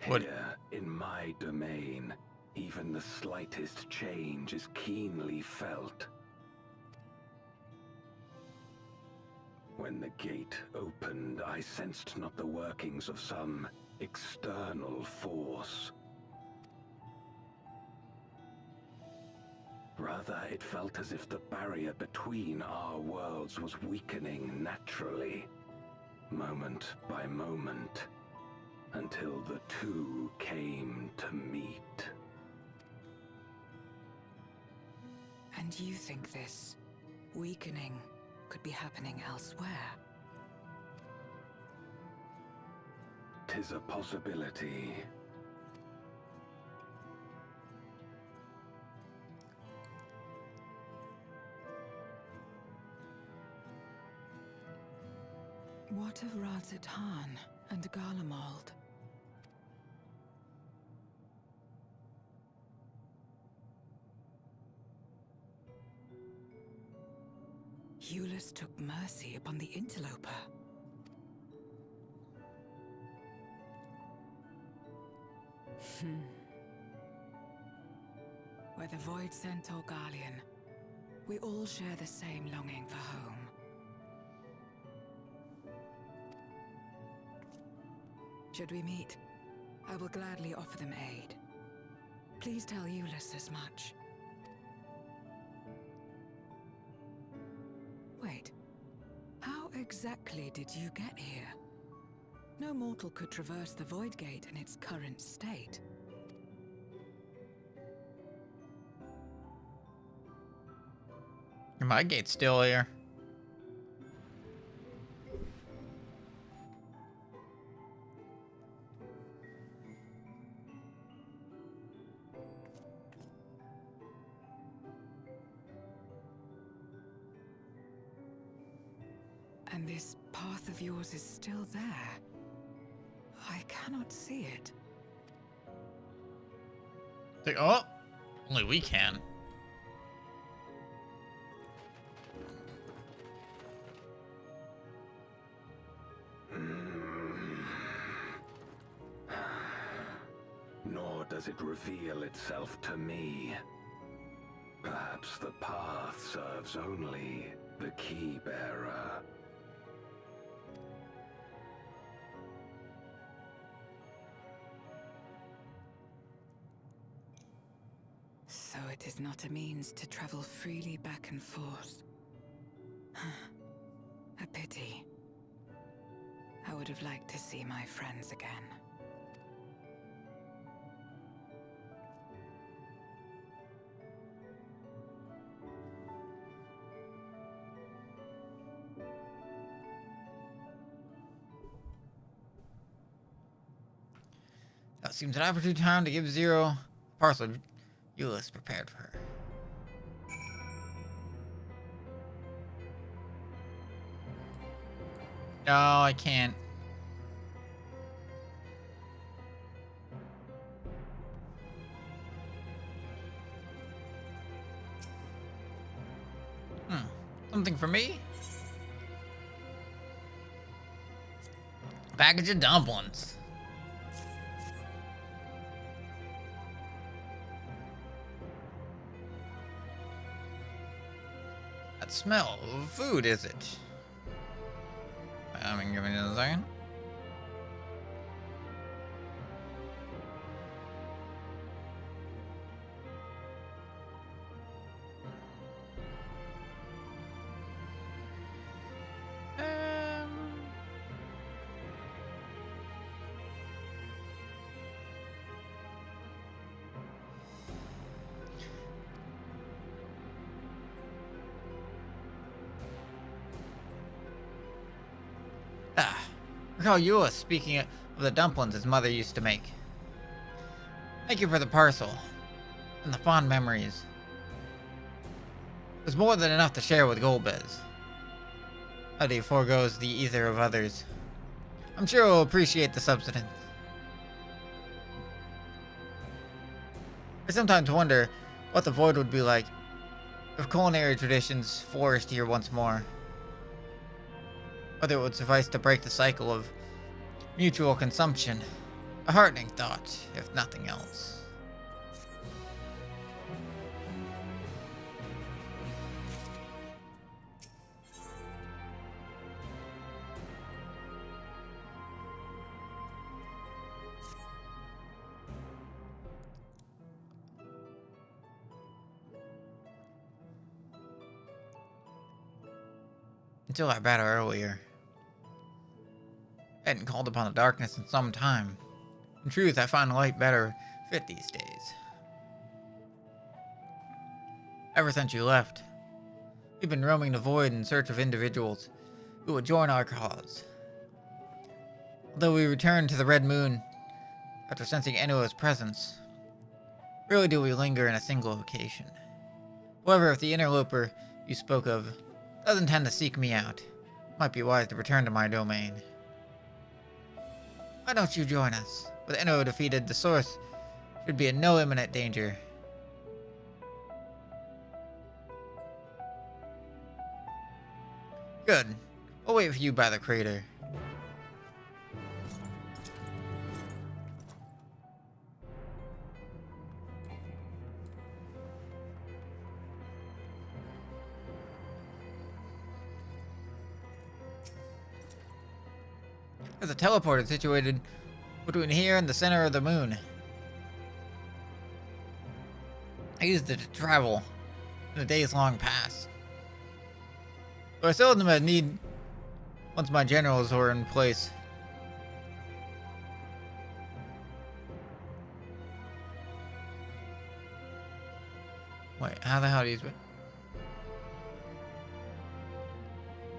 What? Here, in my domain, even the slightest change is keenly felt. When the gate opened, I sensed not the workings of some external force. Rather, it felt as if the barrier between our worlds was weakening naturally, moment by moment, until the two came to meet. And you think this weakening could be happening elsewhere? 'Tis a possibility. What of Razatan and Garlemald? Eulus took mercy upon the interloper. Whether Void Sent or Garlean, we all share the same longing for home. Should we meet, I will gladly offer them aid. Please tell Eulus as much. Wait, how exactly did you get here? No mortal could traverse the Void Gate in its current state. My gate's still here. And this path of yours is still there. I cannot see it. Like, oh, only we can. Nor does it reveal itself to me. Perhaps the path serves only the key bearer. So it is not a means to travel freely back and forth. A pity. I would have liked to see my friends again. That seems an opportune time to give Zero a parcel Eulus prepared for her. No, I can't. Something for me? A package of dumplings. That smell of food, is it? I mean, give me a second. recall Eula speaking of the dumplings his mother used to make. Thank you for the parcel and the fond memories. There's more than enough to share with Golbez. How he foregoes the ether of others. I'm sure he'll appreciate the substance. I sometimes wonder what the void would be like if culinary traditions flourished here once more. Whether it would suffice to break the cycle of mutual consumption. A heartening thought, if nothing else. Until our battle earlier, I hadn't called upon the darkness in some time. In truth, I find light better fit these days. Ever since you left, we've been roaming the void in search of individuals who would join our cause. Although we returned to the Red Moon after sensing Enua's presence, rarely do we linger in a single location. However, if the interloper you spoke of doesn't tend to seek me out, it might be wise to return to my domain. Why don't you join us? With Enno defeated, the source should be in no imminent danger. Good. We'll wait for you by the crater. There's a teleporter situated between here and the center of the moon. I used it to travel in the days long past. But I still had need once my generals were in place. Wait, how the hell do you...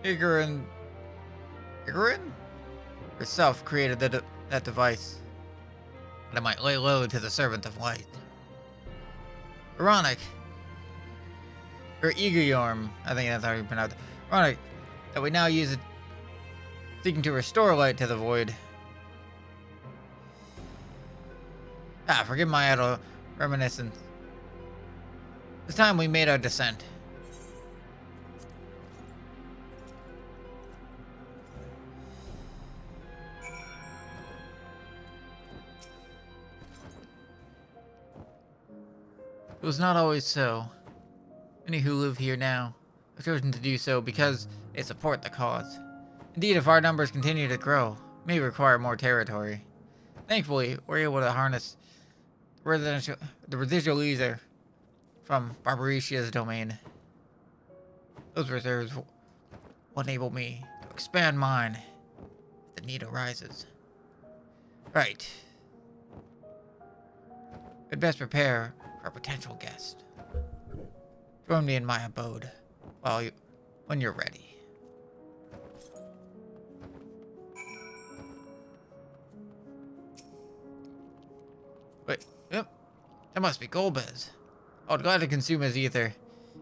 Igarin herself created that device that I might lay low to the servant of light. Ironic, or Eageryorm, I think that's how you pronounce it. Ironic that we now use it seeking to restore light to the void. Forgive my idle reminiscence. It's time we made our descent. It was not always so. Many who live here now have chosen to do so because they support the cause. Indeed, if our numbers continue to grow, it may require more territory. Thankfully, we're able to harness the residual ether from Barbaricia's domain. Those reserves will enable me to expand mine if the need arises. Right. We'd best prepare for a potential guest. Join me in my abode when you're ready. Wait, yep, that must be Golbez. I would gladly consume his ether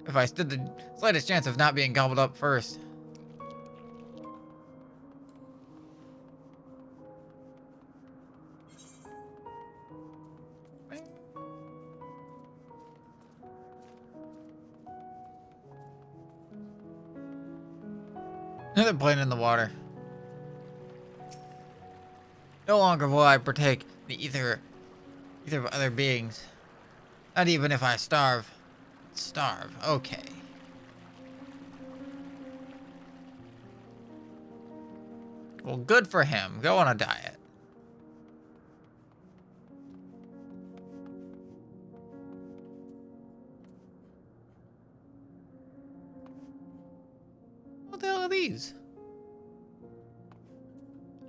if I stood the slightest chance of not being gobbled up first. Another plane in the water. No longer will I partake the ether of other beings. Not even if I starve. Starve, okay. Well, good for him. Go on a diet. What the hell are these?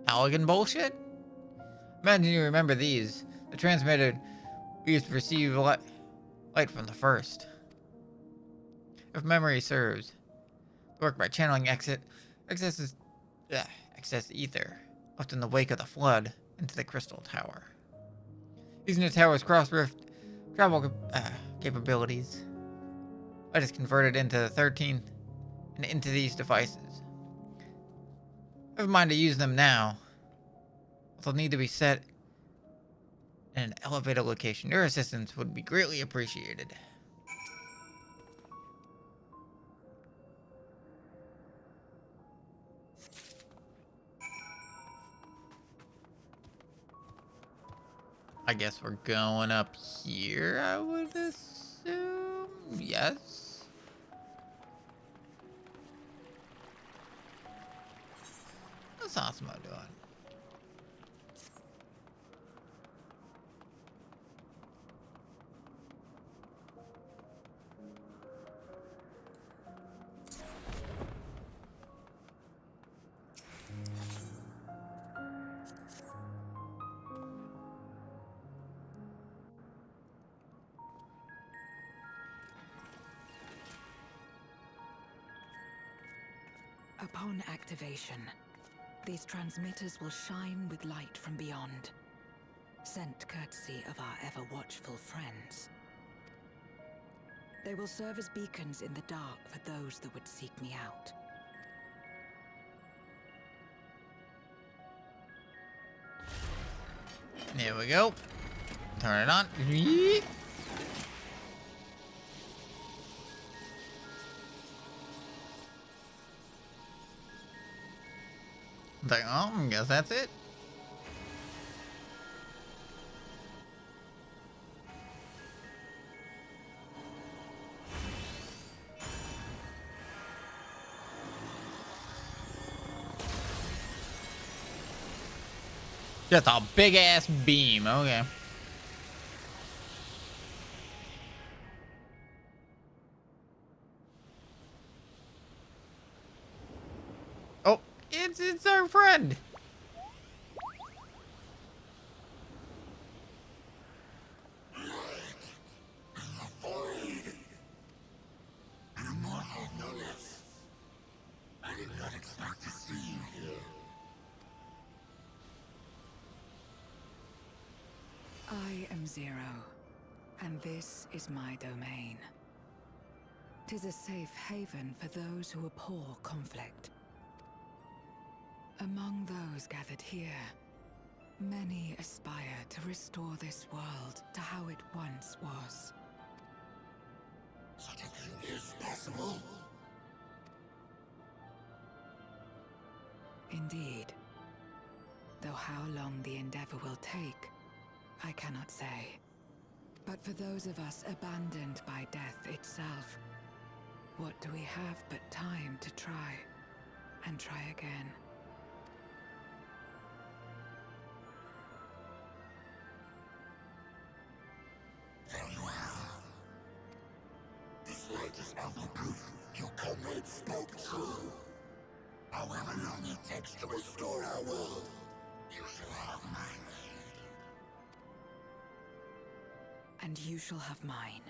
Allegan bullshit? Imagine you remember these. The transmitter we used to receive light from the first. If memory serves, work by channeling excess ether. left in the wake of the flood, into the Crystal Tower. Using the tower's cross-rift travel capabilities, I just converted into the 13 and into these devices. I have in mind to use them now. They'll need to be set in an elevated location. Your assistance would be greatly appreciated. I guess we're going up here, I would assume. Yes. What's Osmo doing? Upon activation, these transmitters will shine with light from beyond, sent courtesy of our ever-watchful friends. They will serve as beacons in the dark for those that would seek me out. There we go. Turn it on. Yeet. It's like, oh, I guess that's it. Just a big ass beam. Okay. Oh, it's our friend. I did not expect to see you here. I am Zero, and this is my domain. 'Tis a safe haven for those who abhor conflict. Among those gathered here, many aspire to restore this world to how it once was. Such a thing is possible? Indeed. Though how long the endeavor will take, I cannot say. But for those of us abandoned by death itself, what do we have but time to try, and try again? Very well. This light is ample proof your comrades spoke true. However long it takes to restore our world, you shall have my aid. And you shall have mine.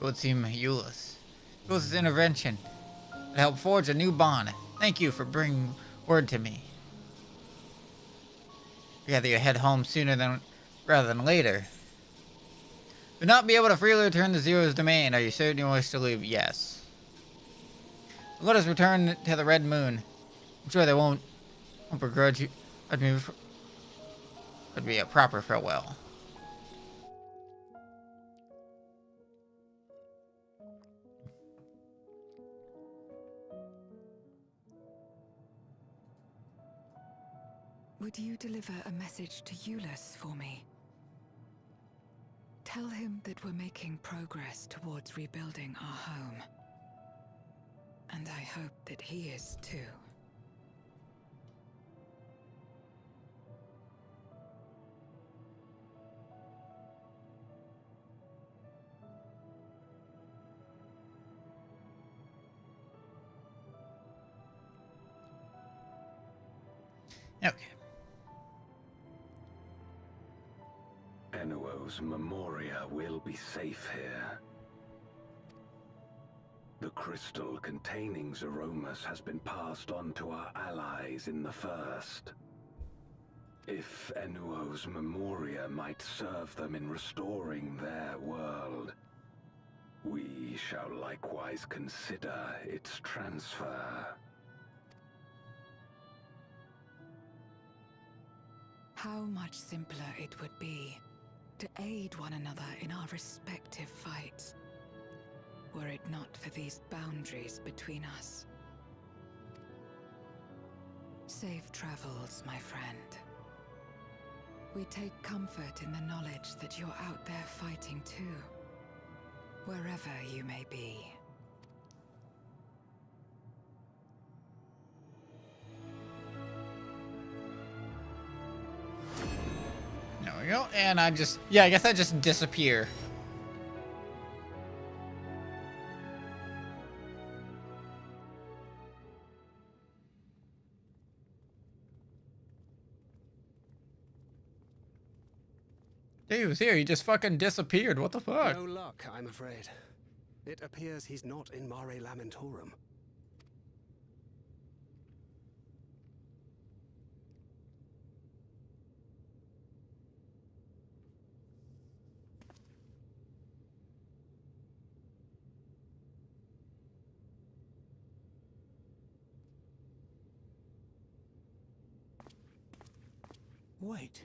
It would seem Euless. Eulis' intervention to help forge a new bond. Thank you for bringing word to me. We gather you head home sooner rather than later. Will not be able to freely return to Zero's domain. Are you certain you wish to leave? Yes. Let us return to the Red Moon. I'm sure they won't begrudge you. It'd be a proper farewell. Would you deliver a message to Euless for me? Tell him that we're making progress towards rebuilding our home. And I hope that he is too. Okay. Enuo's Memoria will be safe here. The crystal containing Zeromus has been passed on to our allies in the First. If Enuo's Memoria might serve them in restoring their world, we shall likewise consider its transfer. How much simpler it would be to aid one another in our respective fights, were it not for these boundaries between us. Safe travels, my friend. We take comfort in the knowledge that you're out there fighting too, wherever you may be. There we go. And I guess I just disappear. He was here, he just fucking disappeared. What the fuck? No luck, I'm afraid. It appears he's not in Mare Lamentorum. Wait.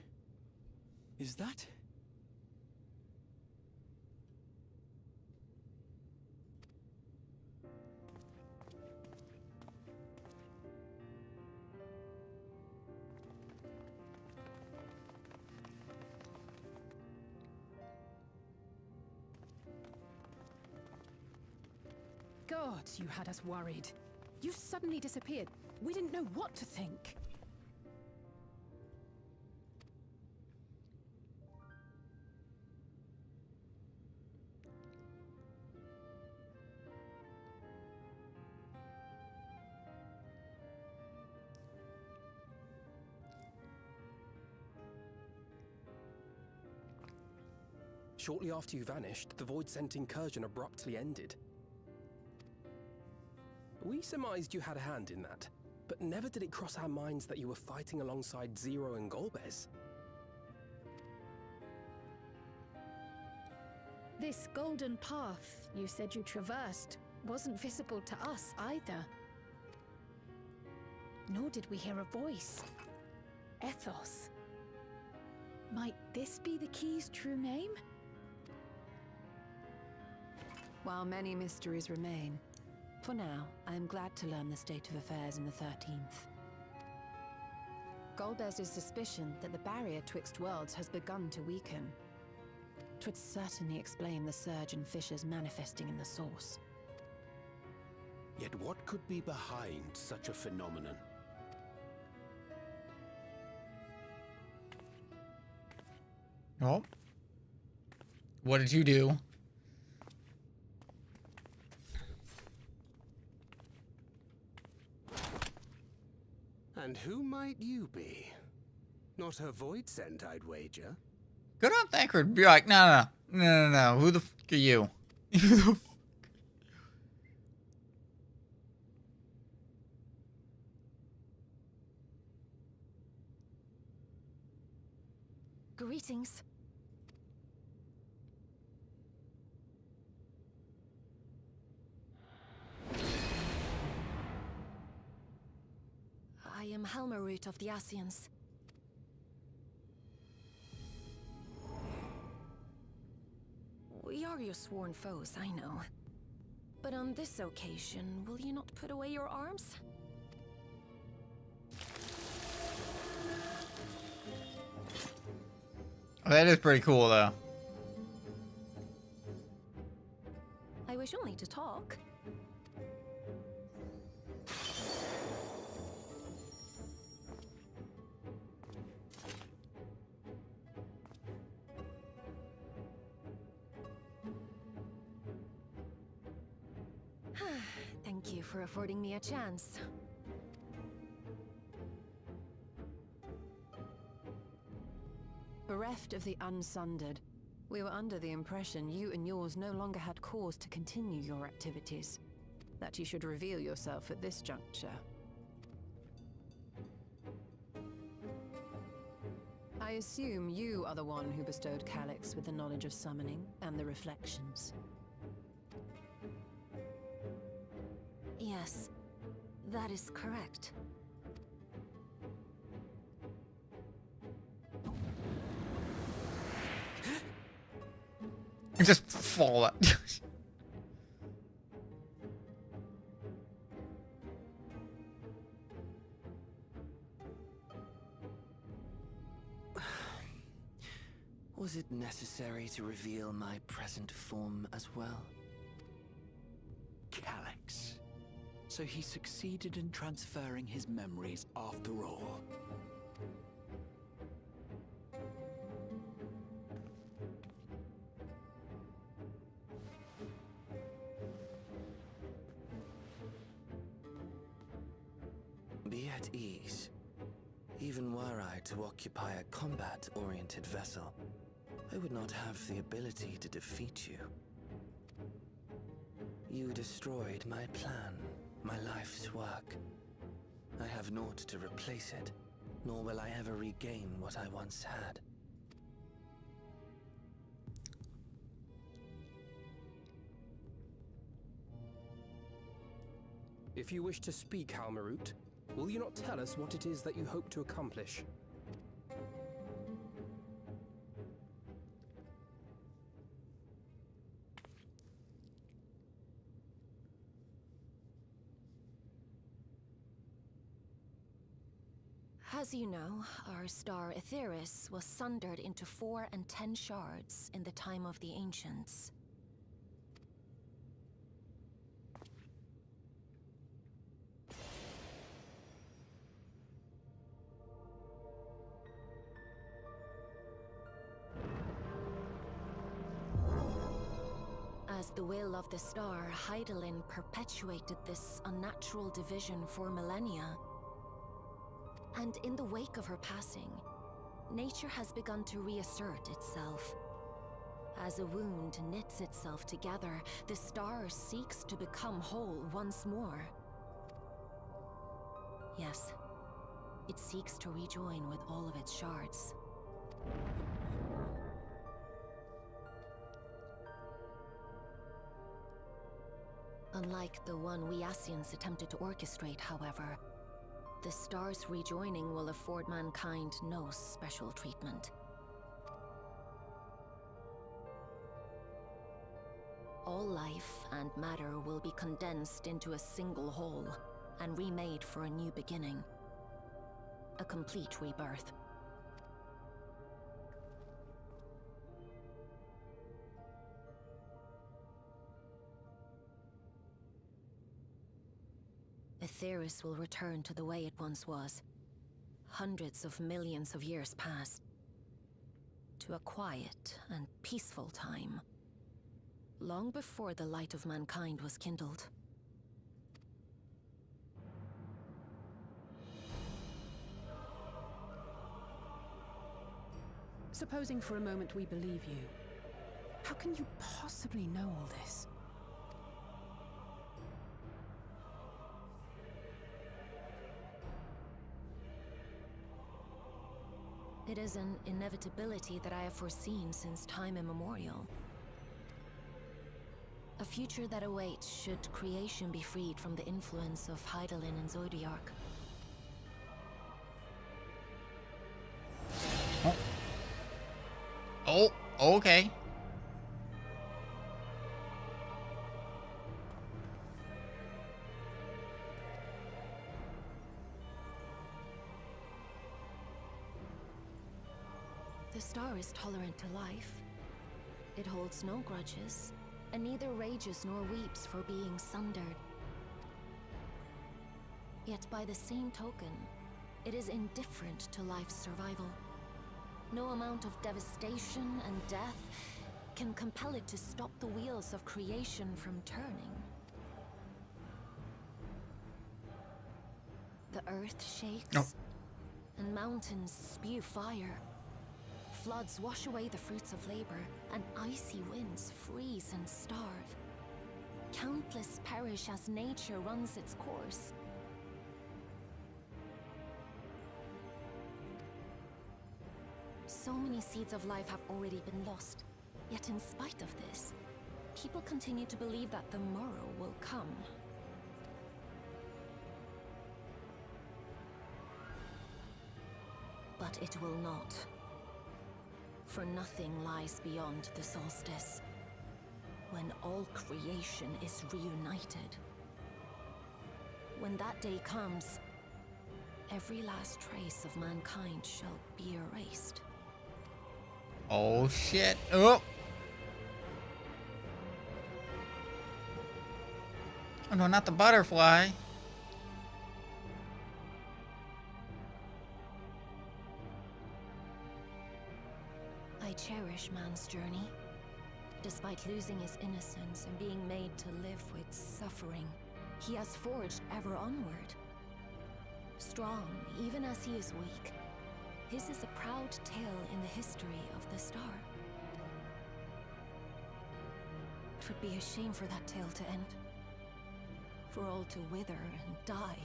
Is that... God, you had us worried. You suddenly disappeared. We didn't know what to think. Shortly after you vanished, the Void-Sent incursion abruptly ended. We surmised you had a hand in that, but never did it cross our minds that you were fighting alongside Zero and Golbez. This golden path you said you traversed wasn't visible to us either. Nor did we hear a voice. Ethos. Might this be the key's true name? While many mysteries remain, for now, I am glad to learn the state of affairs in the 13th. Golbez's suspicion that the barrier twixt worlds has begun to weaken. 'Twould certainly explain the surge in fissures manifesting in the source. Yet what could be behind such a phenomenon? Oh. What did you do? And who might you be? Not a Void-Sent, I'd wager. Good on Thancred. Be like, no. Who the fuck are you? Who the fuck? Greetings. I am Helmarut of the Asians. We are your sworn foes, I know. But on this occasion, will you not put away your arms? Oh, that is pretty cool, though. I wish only to talk. Thank you for affording me a chance. Bereft of the unsundered, we were under the impression you and yours no longer had cause to continue your activities. That you should reveal yourself at this juncture. I assume you are the one who bestowed Calyx with the knowledge of summoning and the reflections. Yes, that is correct. Just fall out. Was it necessary to reveal my present form as well? Calyx. So he succeeded in transferring his memories after all. Be at ease. Even were I to occupy a combat-oriented vessel, I would not have the ability to defeat you. You destroyed my plan, my life's work. I have naught to replace it, nor will I ever regain what I once had. If you wish to speak, Halmarut, will you not tell us what it is that you hope to accomplish? As you know, our star Aetheris was sundered into 4 and 10 shards in the time of the Ancients. As the will of the star, Hydaelyn perpetuated this unnatural division for millennia. And in the wake of her passing, nature has begun to reassert itself. As a wound knits itself together, the star seeks to become whole once more. Yes, it seeks to rejoin with all of its shards. Unlike the one we Ascians attempted to orchestrate, however, the star's rejoining will afford mankind no special treatment. All life and matter will be condensed into a single whole and remade for a new beginning. A complete rebirth. Aetheris will return to the way it once was. Hundreds of millions of years past. To a quiet and peaceful time. Long before the light of mankind was kindled. Supposing for a moment we believe you, how can you possibly know all this? It is an inevitability that I have foreseen since time immemorial. A future that awaits should creation be freed from the influence of Hydaelyn and Zodiark. Oh, okay. The star is tolerant to life. It holds no grudges, and neither rages nor weeps for being sundered. Yet by the same token, it is indifferent to life's survival. No amount of devastation and death can compel it to stop the wheels of creation from turning. The earth shakes, and mountains spew fire. floods wash away the fruits of labor, and icy winds freeze and starve. Countless perish as nature runs its course. So many seeds of life have already been lost. Yet in spite of this, people continue to believe that the morrow will come. But it will not. For nothing lies beyond the solstice, when all creation is reunited. When that day comes, every last trace of mankind shall be erased. Oh shit. Oh. Oh no, not the butterfly. I cherish man's journey. Despite losing his innocence and being made to live with suffering, he has forged ever onward. Strong, even as he is weak, his is a proud tale in the history of the star. It would be a shame for that tale to end. For all to wither and die,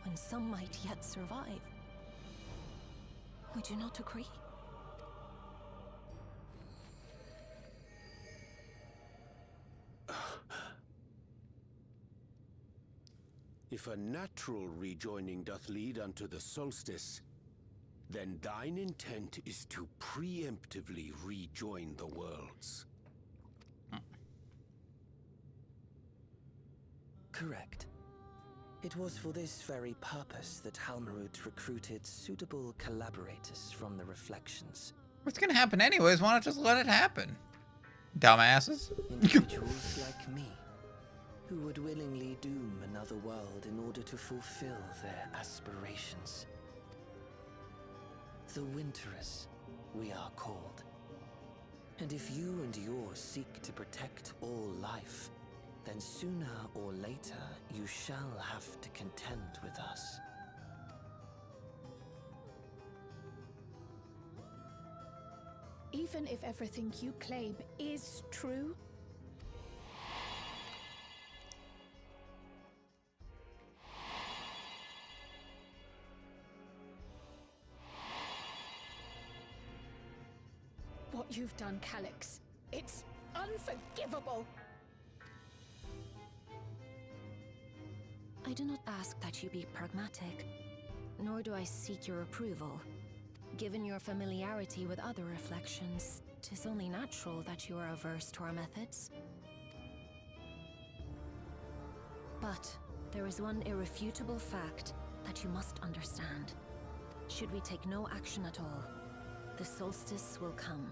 when some might yet survive. Would you not agree? If a natural rejoining doth lead unto the solstice, then thine intent is to preemptively rejoin the worlds. Correct. It was for this very purpose that Halmarut recruited suitable collaborators from the Reflections. What's gonna happen anyways? Why not just let it happen? Dumbasses. Individuals like me, who would willingly doom another world in order to fulfill their aspirations. The Winterers, we are called. And if you and yours seek to protect all life, then sooner or later you shall have to contend with us. Even if everything you claim is true, what you've done, Calyx, it's unforgivable. I do not ask that you be pragmatic, nor do I seek your approval. Given your familiarity with other reflections, 'tis only natural that you are averse to our methods. But there is one irrefutable fact that you must understand. Should we take no action at all, the solstice will come,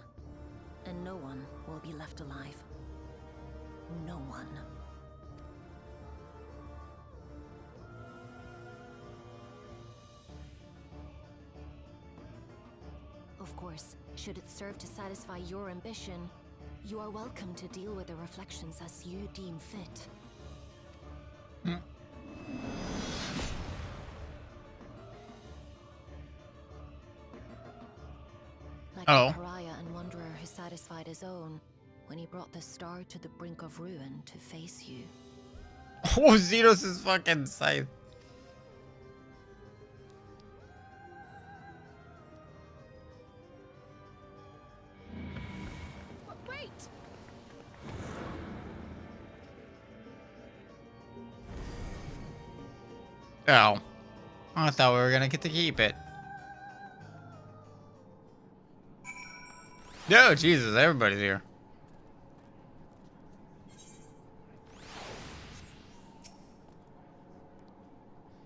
and no one will be left alive. No one. Of course, should it serve to satisfy your ambition, you are welcome to deal with the reflections as you deem fit. Like the pariah and wanderer who satisfied his own when he brought the star to the brink of ruin to face you. Oh, Xenos is fucking scythe. Wait! Oh. I thought we were gonna get to keep it. No, Jesus, everybody's here.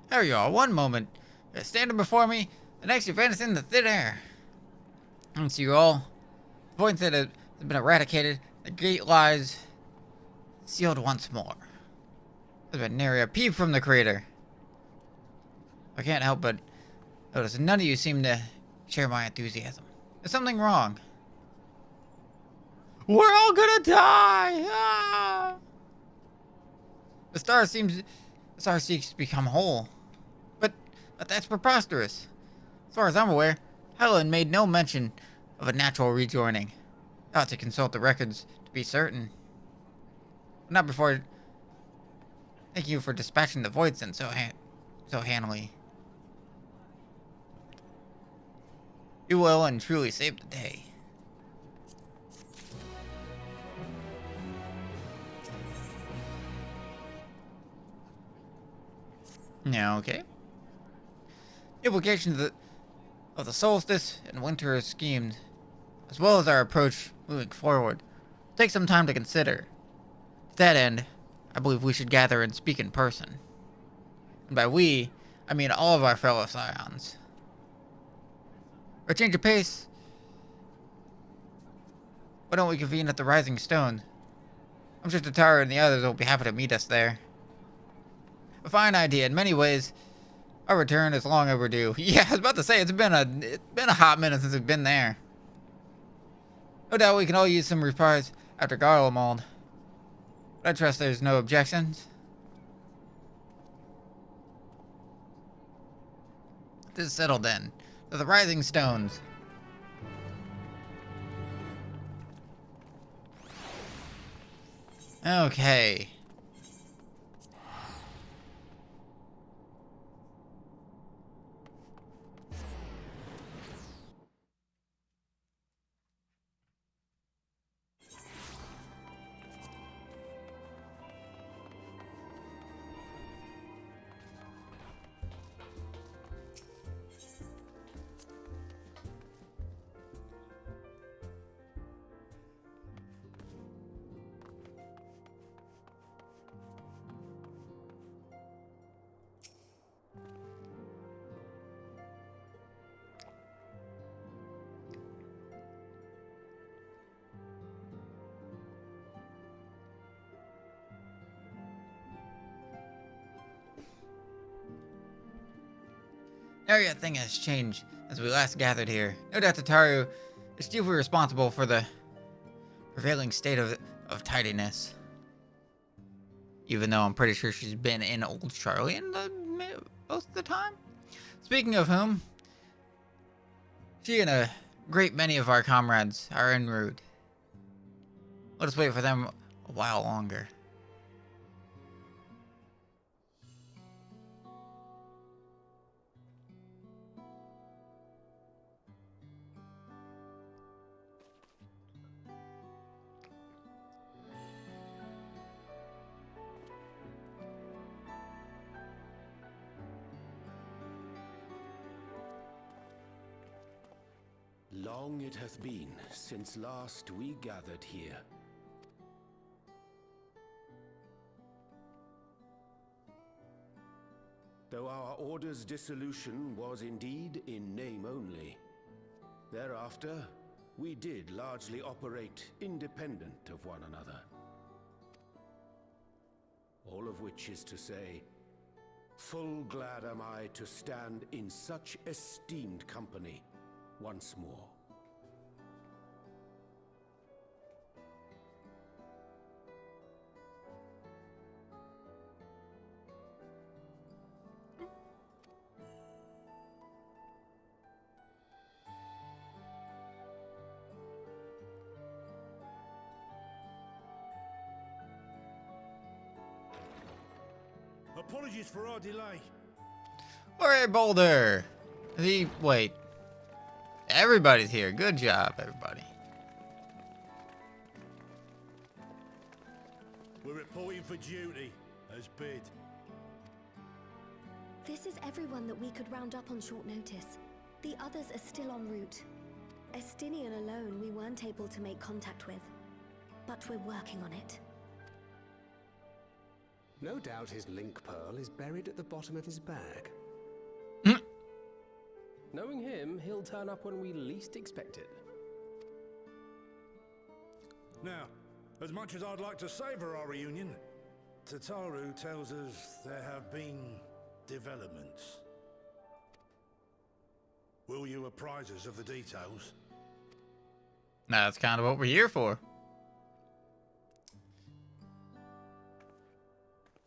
There you are, one moment. You're standing before me, the next you vanish in the thin air. And so you all, the point that has been eradicated, the gate lies sealed once more. There's been nary a peep from the creator. I can't help but notice none of you seem to share my enthusiasm. There's something wrong. We're all gonna die! Ah! The star seeks to become whole. But that's preposterous. As far as I'm aware, Helen made no mention of a natural rejoining. I ought to consult the records to be certain. But not before. Thank you for dispatching the Voidson so handily. You will and truly saved the day. Yeah, okay. The implications of the solstice and winter is schemed, as well as our approach moving forward, will take some time to consider. To that end, I believe we should gather and speak in person. And by we, I mean all of our fellow Scions. For a change of pace, why don't we convene at the Rising Stone? I'm sure Tataru and the others will be happy to meet us there. A fine idea. In many ways, our return is long overdue. Yeah, I was about to say, it's been a hot minute since we've been there. No doubt we can all use some reprise after Garlemald. But I trust there's no objections. This is settled then. To the Rising Stones. Okay. Everything has changed as we last gathered here. No doubt Tataru is chiefly responsible for the prevailing state of tidiness. Even though I'm pretty sure she's been in Old Charlie most of the time. Speaking of whom, she and a great many of our comrades are en route. Let us wait for them a while longer. Long it hath been since last we gathered here. Though our order's dissolution was indeed in name only, thereafter we did largely operate independent of one another. All of which is to say, full glad am I to stand in such esteemed company once more. Apologies for our delay. Alright, Boulder. Wait. Everybody's here. Good job, everybody. We're reporting for duty, as bid. This is everyone that we could round up on short notice. The others are still en route. Estinian alone we weren't able to make contact with. But we're working on it. No doubt his link pearl is buried at the bottom of his bag. Knowing him, he'll turn up when we least expect it. Now, as much as I'd like to savor our reunion, Tataru tells us there have been developments. Will you apprise us of the details? That's kind of what we're here for.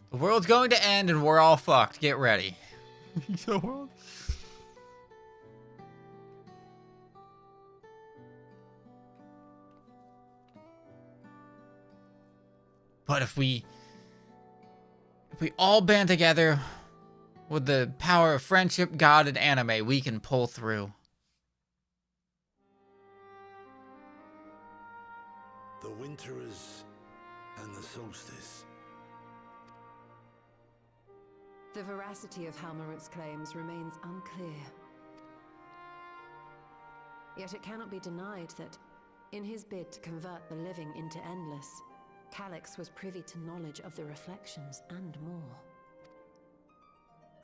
The world's going to end and we're all fucked. Get ready. The world. But if we all band together with the power of friendship, God, and anime, we can pull through. The Winterers and the Solstice. The veracity of Halmarut's claims remains unclear. Yet it cannot be denied that, in his bid to convert the living into endless, Calyx was privy to knowledge of the reflections and more.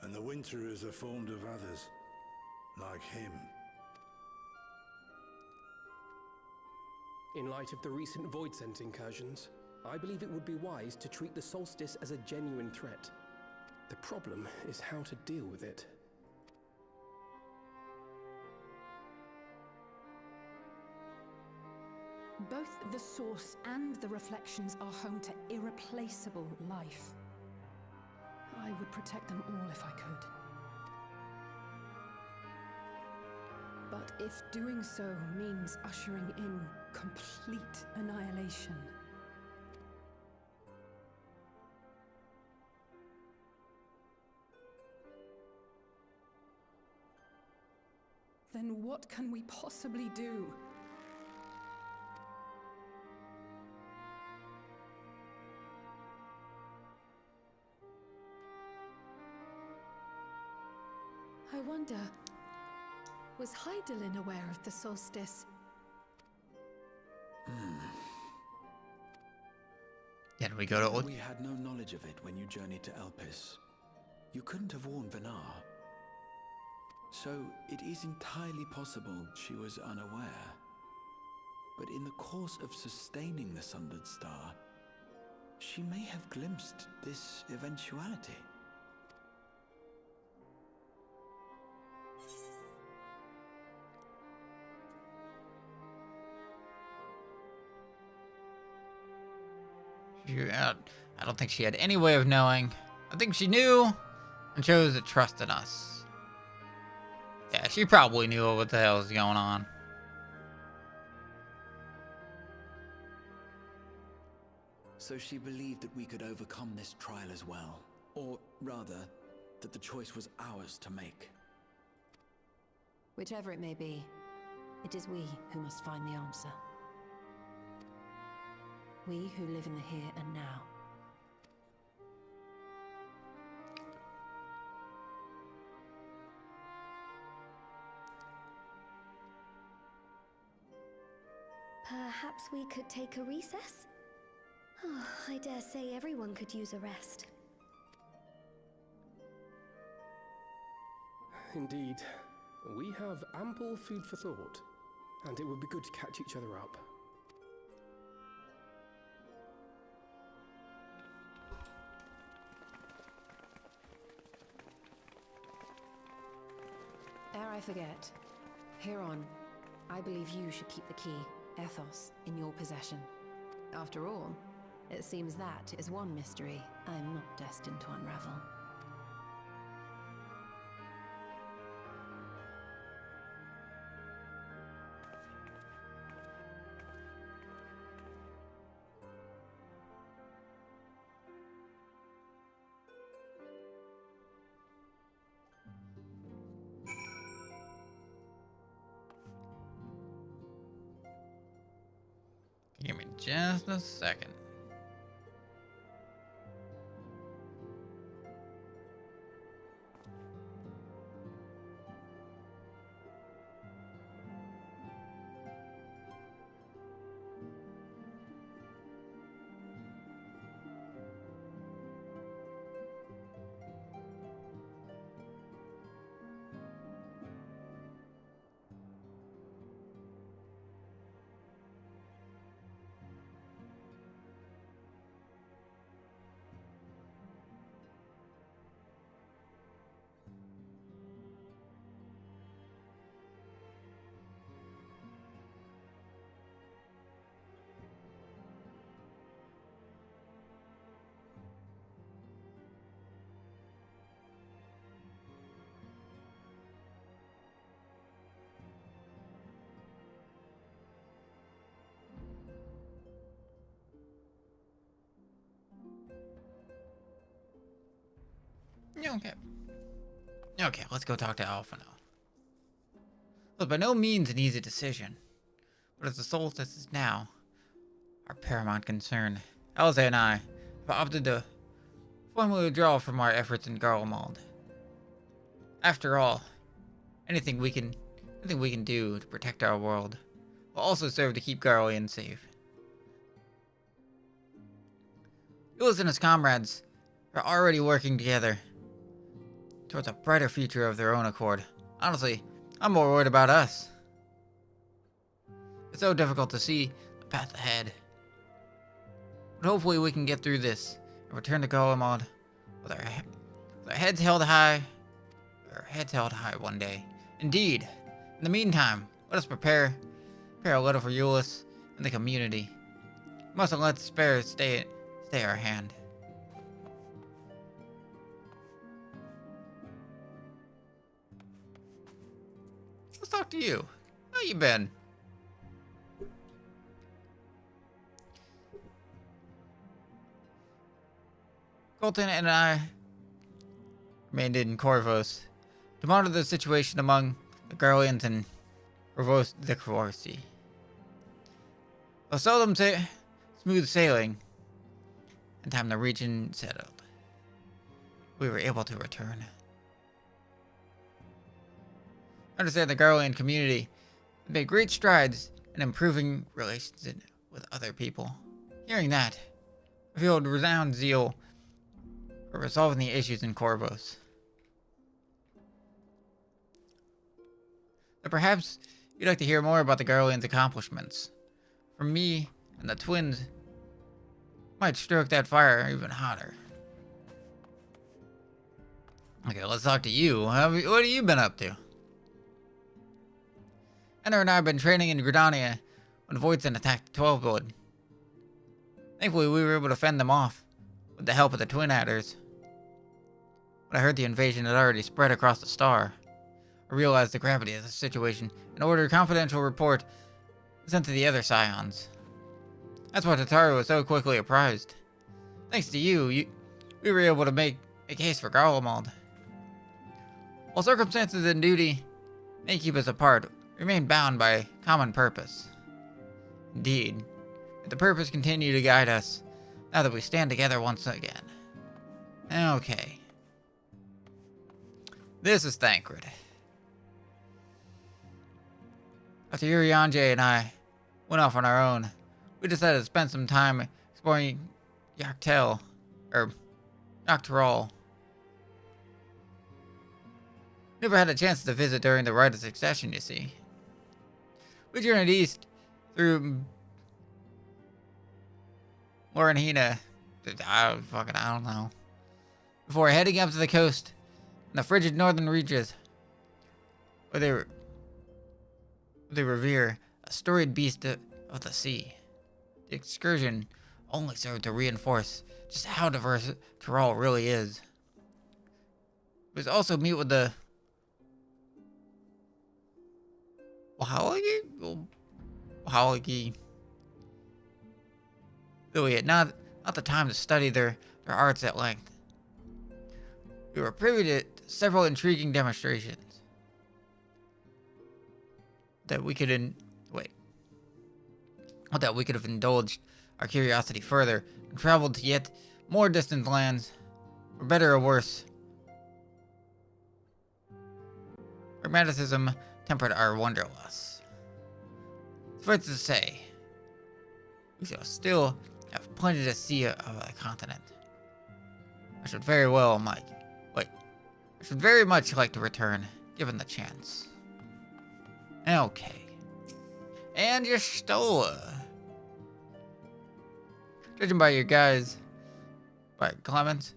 And the Winterers are formed of others, like him. In light of the recent Voidsent incursions, I believe it would be wise to treat the Solstice as a genuine threat. The problem is how to deal with it. Both the Source and the Reflections are home to irreplaceable life. I would protect them all if I could. But if doing so means ushering in complete annihilation, then what can we possibly do? I wonder, was Hydaelyn aware of the solstice? Can we go to... We had no knowledge of it when you journeyed to Elpis. You couldn't have warned Vinar. So it is entirely possible she was unaware. But in the course of sustaining the Sundered Star, she may have glimpsed this eventuality. I don't think she had any way of knowing. I think she knew and chose to trust in us. Yeah, she probably knew what the hell was going on. So she believed that we could overcome this trial as well. Or rather, that the choice was ours to make. Whichever it may be, it is we who must find the answer. We who live in the here and now. Perhaps we could take a recess? Oh, I dare say everyone could use a rest. Indeed. We have ample food for thought, and it would be good to catch each other up. Ere I forget, Heron, I believe you should keep the key, Ethos, in your possession. After all, it seems that is one mystery I am not destined to unravel. Give me just a second. Okay. Okay, let's go talk to Alpha now. It was by no means an easy decision, but as the solstice is now our paramount concern, Alize and I have opted to formally withdraw from our efforts in Garlemald. After all, anything we can do to protect our world will also serve to keep Garlean safe. Yulis and his comrades are already working together towards a brighter future of their own accord. Honestly, I'm more worried about us. It's so difficult to see the path ahead. But hopefully we can get through this and return to Garlemald with our heads held high. Our heads held high one day. Indeed. In the meantime, let us prepare a little for Yulis and the community. We mustn't let despair stay our hand. Let's talk to you. How you been? Colton and I remained in Corvos to monitor the situation among the Garleans and Corvos the Corsi. Though seldom smooth sailing, in time the region settled, we were able to return. I understand the Garlean community has made great strides in improving relations with other people. Hearing that, I feel a renowned zeal for resolving the issues in Corvos. But perhaps you'd like to hear more about the Garleans' accomplishments. From me and the twins might stroke that fire even hotter. Okay, let's talk to you. What have you been up to? Enner and I have been training in Gridania when Voidson attacked the 12 Blood. Thankfully, we were able to fend them off with the help of the Twin Adders. When I heard the invasion had already spread across the star, I realized the gravity of the situation and ordered a confidential report sent to the other Scions. That's why Tataru was so quickly apprised. Thanks to you, we were able to make a case for Garlemald. While circumstances and duty may keep us apart, we remain bound by a common purpose. Indeed, if the purpose continue to guide us, now that we stand together once again. Okay. This is Thancred. After Urianger and I went off on our own, we decided to spend some time exploring Yoctral. Never had a chance to visit during the Rite of Succession, you see. We journeyed east through Morinhina. I don't know. Before heading up to the coast in the frigid northern reaches, where they revere a storied beast of the sea. The excursion only served to reinforce just how diverse Tyrol really is. It was also meet with the Wahalagi. Though we had not the time to study their arts at length. We were privy to several intriguing demonstrations that we could have indulged our curiosity further and traveled to yet more distant lands, for better or worse. Pragmatism tempered our wanderlust. Suffice to say, we shall still have plenty to see of the continent. I should very much like to return, given the chance. Okay. And your Stola. Judging by your guys, by comments,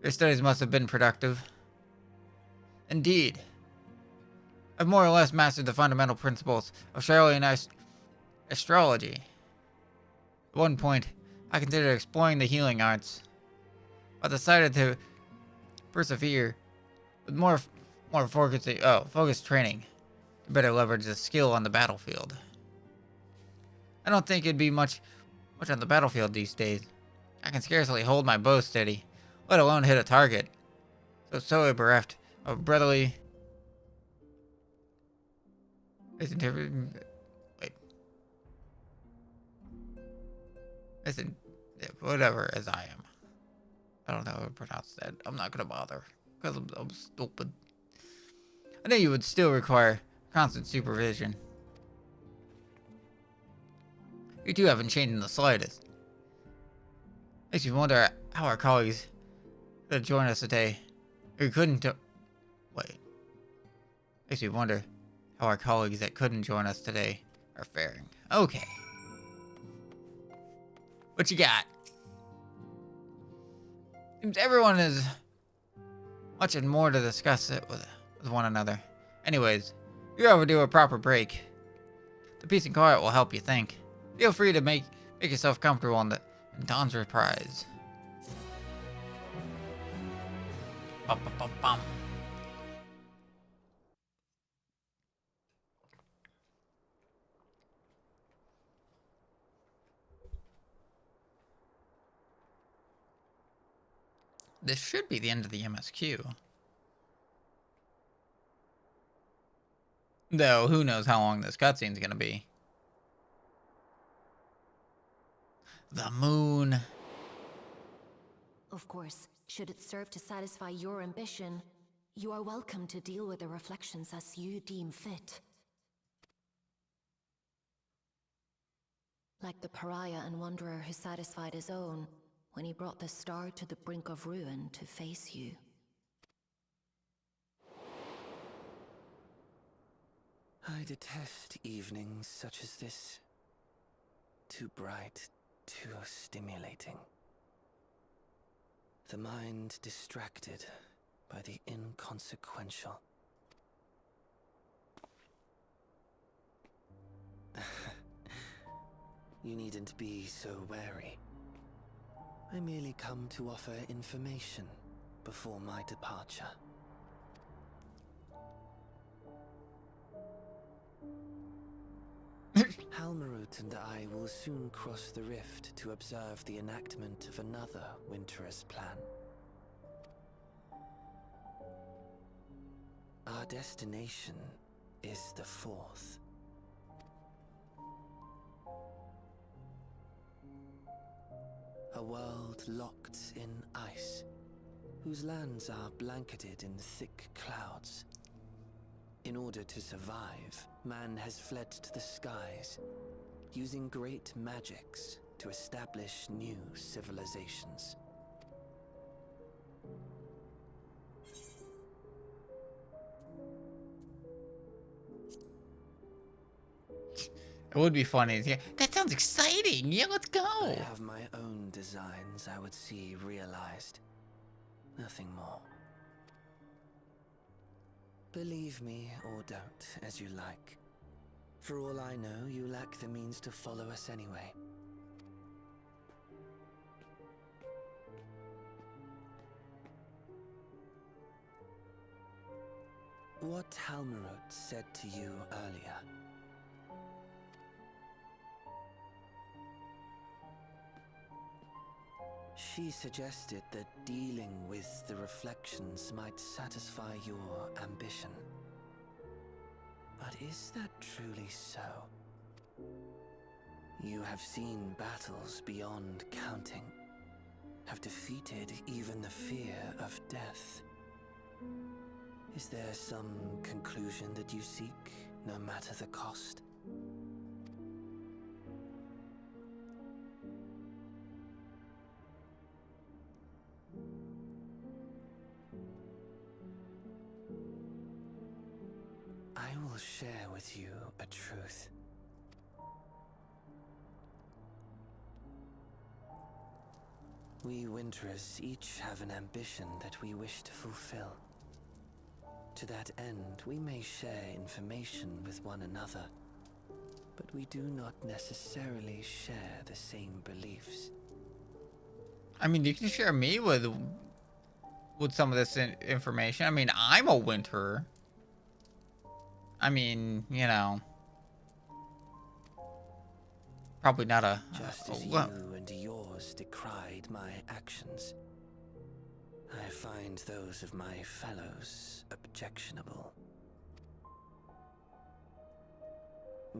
your studies must have been productive. Indeed. I've more or less mastered the fundamental principles of Charlian astrology. At one point, I considered exploring the healing arts, but decided to persevere with more focused training to better leverage the skill on the battlefield. I don't think it'd be much on the battlefield these days. I can scarcely hold my bow steady, let alone hit a target. So bereft of brotherly. Isn't there? Wait. Isn't whatever as I am. I don't know how to pronounce that. I'm not gonna bother because I'm stupid. I know you would still require constant supervision. You two haven't changed in the slightest. Makes me wonder how our colleagues that joined us today, who couldn't. Wait. Makes me wonder how our colleagues that couldn't join us today are faring. Okay. What you got? Seems everyone is watching more to discuss it with one another. Anyways, if you're overdue a proper break, the peace and quiet will help you think. Feel free to make yourself comfortable in Dawn's reprise. Bum, bum, bum, bum. This should be the end of the MSQ. Though, who knows how long this cutscene's gonna be. The moon. Of course, should it serve to satisfy your ambition, you are welcome to deal with the reflections as you deem fit. Like the pariah and wanderer who satisfied his own when he brought the star to the brink of ruin to face you. I detest evenings such as this. Too bright, too stimulating. The mind distracted by the inconsequential. You needn't be so wary. I merely come to offer information before my departure. Halmarut and I will soon cross the rift to observe the enactment of another Winter's plan. Our destination is the fourth. A world locked in ice, whose lands are blanketed in thick clouds. In order to survive, man has fled to the skies, using great magics to establish new civilizations. It would be funny. Yeah, that sounds exciting. Yeah, let's go. I have my own designs I would see realized. Nothing more. Believe me or don't, as you like. For all I know, you lack the means to follow us anyway. What Halmarut said to you earlier. She suggested that dealing with the reflections might satisfy your ambition. But is that truly so? You have seen battles beyond counting, have defeated even the fear of death. Is there some conclusion that you seek, no matter the cost? I will share with you a truth. We Winterers each have an ambition that we wish to fulfill. To that end, we may share information with one another, but we do not necessarily share the same beliefs. I mean, you can share me with some of this information. I mean, I'm a Winterer. I mean, you know, probably not a... Just as you and yours decried my actions, I find those of my fellows objectionable.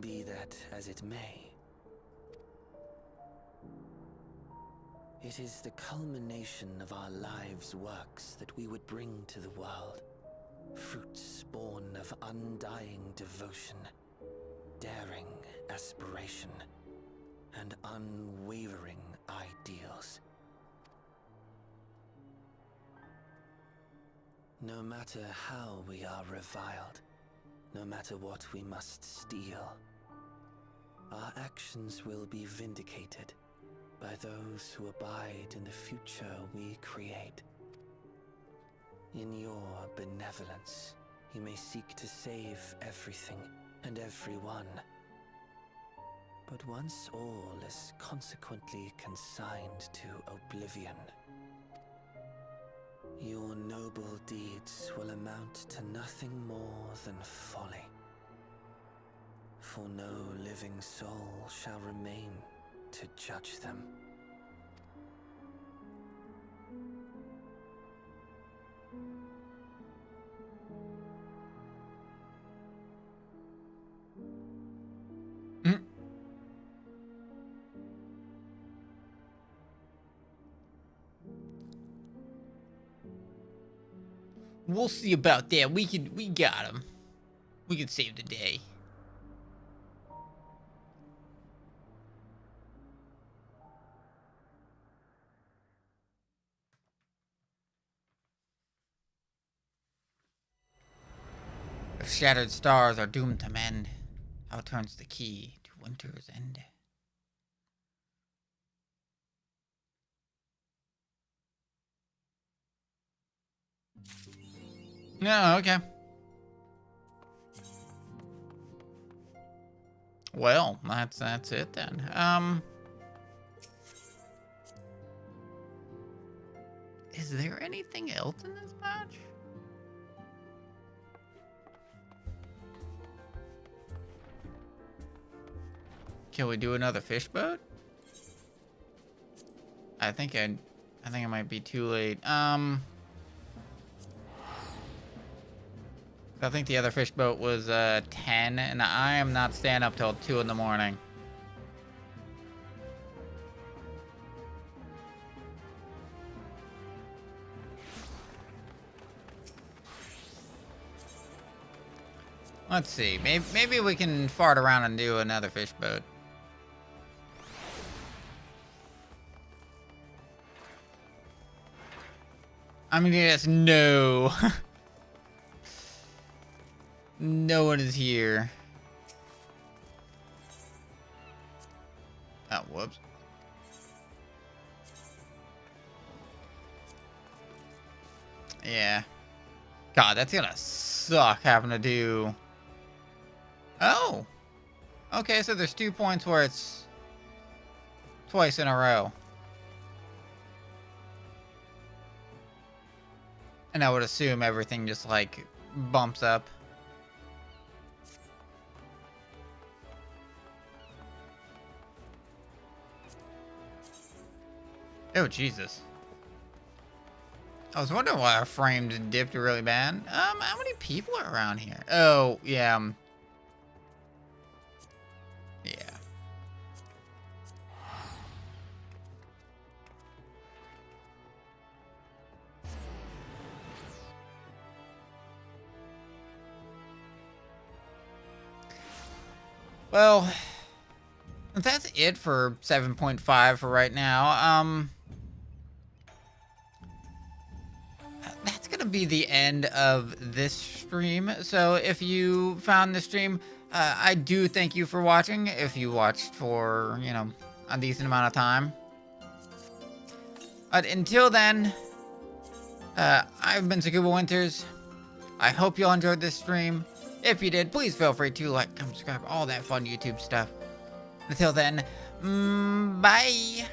Be that as it may, it is the culmination of our lives' works that we would bring to the world. Fruits born of undying devotion, daring aspiration, and unwavering ideals. No matter how we are reviled, no matter what we must steal, our actions will be vindicated by those who abide in the future we create. In your benevolence, you may seek to save everything and everyone. But once all is consequently consigned to oblivion, your noble deeds will amount to nothing more than folly. For no living soul shall remain to judge them. We'll see about that. We got him. We can save the day. If shattered stars are doomed to mend, how turns the key to winter's end? No, okay. Well, that's it then. Is there anything else in this match? Can we do another fish boat? I think it might be too late. I think the other fish boat was 10, and I am not staying up till 2 in the morning. Let's see. Maybe we can fart around and do another fish boat. I'm gonna guess no. No one is here. Oh, whoops. Yeah. God, that's gonna suck having to do... Oh! Okay, so there's 2 points where it's twice in a row. And I would assume everything just, like, bumps up. Oh, Jesus. I was wondering why our frames dipped really bad. How many people are around here? Oh, yeah. Yeah. Well, that's it for 7.5 for right now. That's gonna be the end of this stream. So if you found this stream, I do thank you for watching. If you watched for, you know, a decent amount of time. But until then, I've been Sakuba Winters. I hope you all enjoyed this stream. If you did, please feel free to like, comment, subscribe, all that fun YouTube stuff. Until then, bye.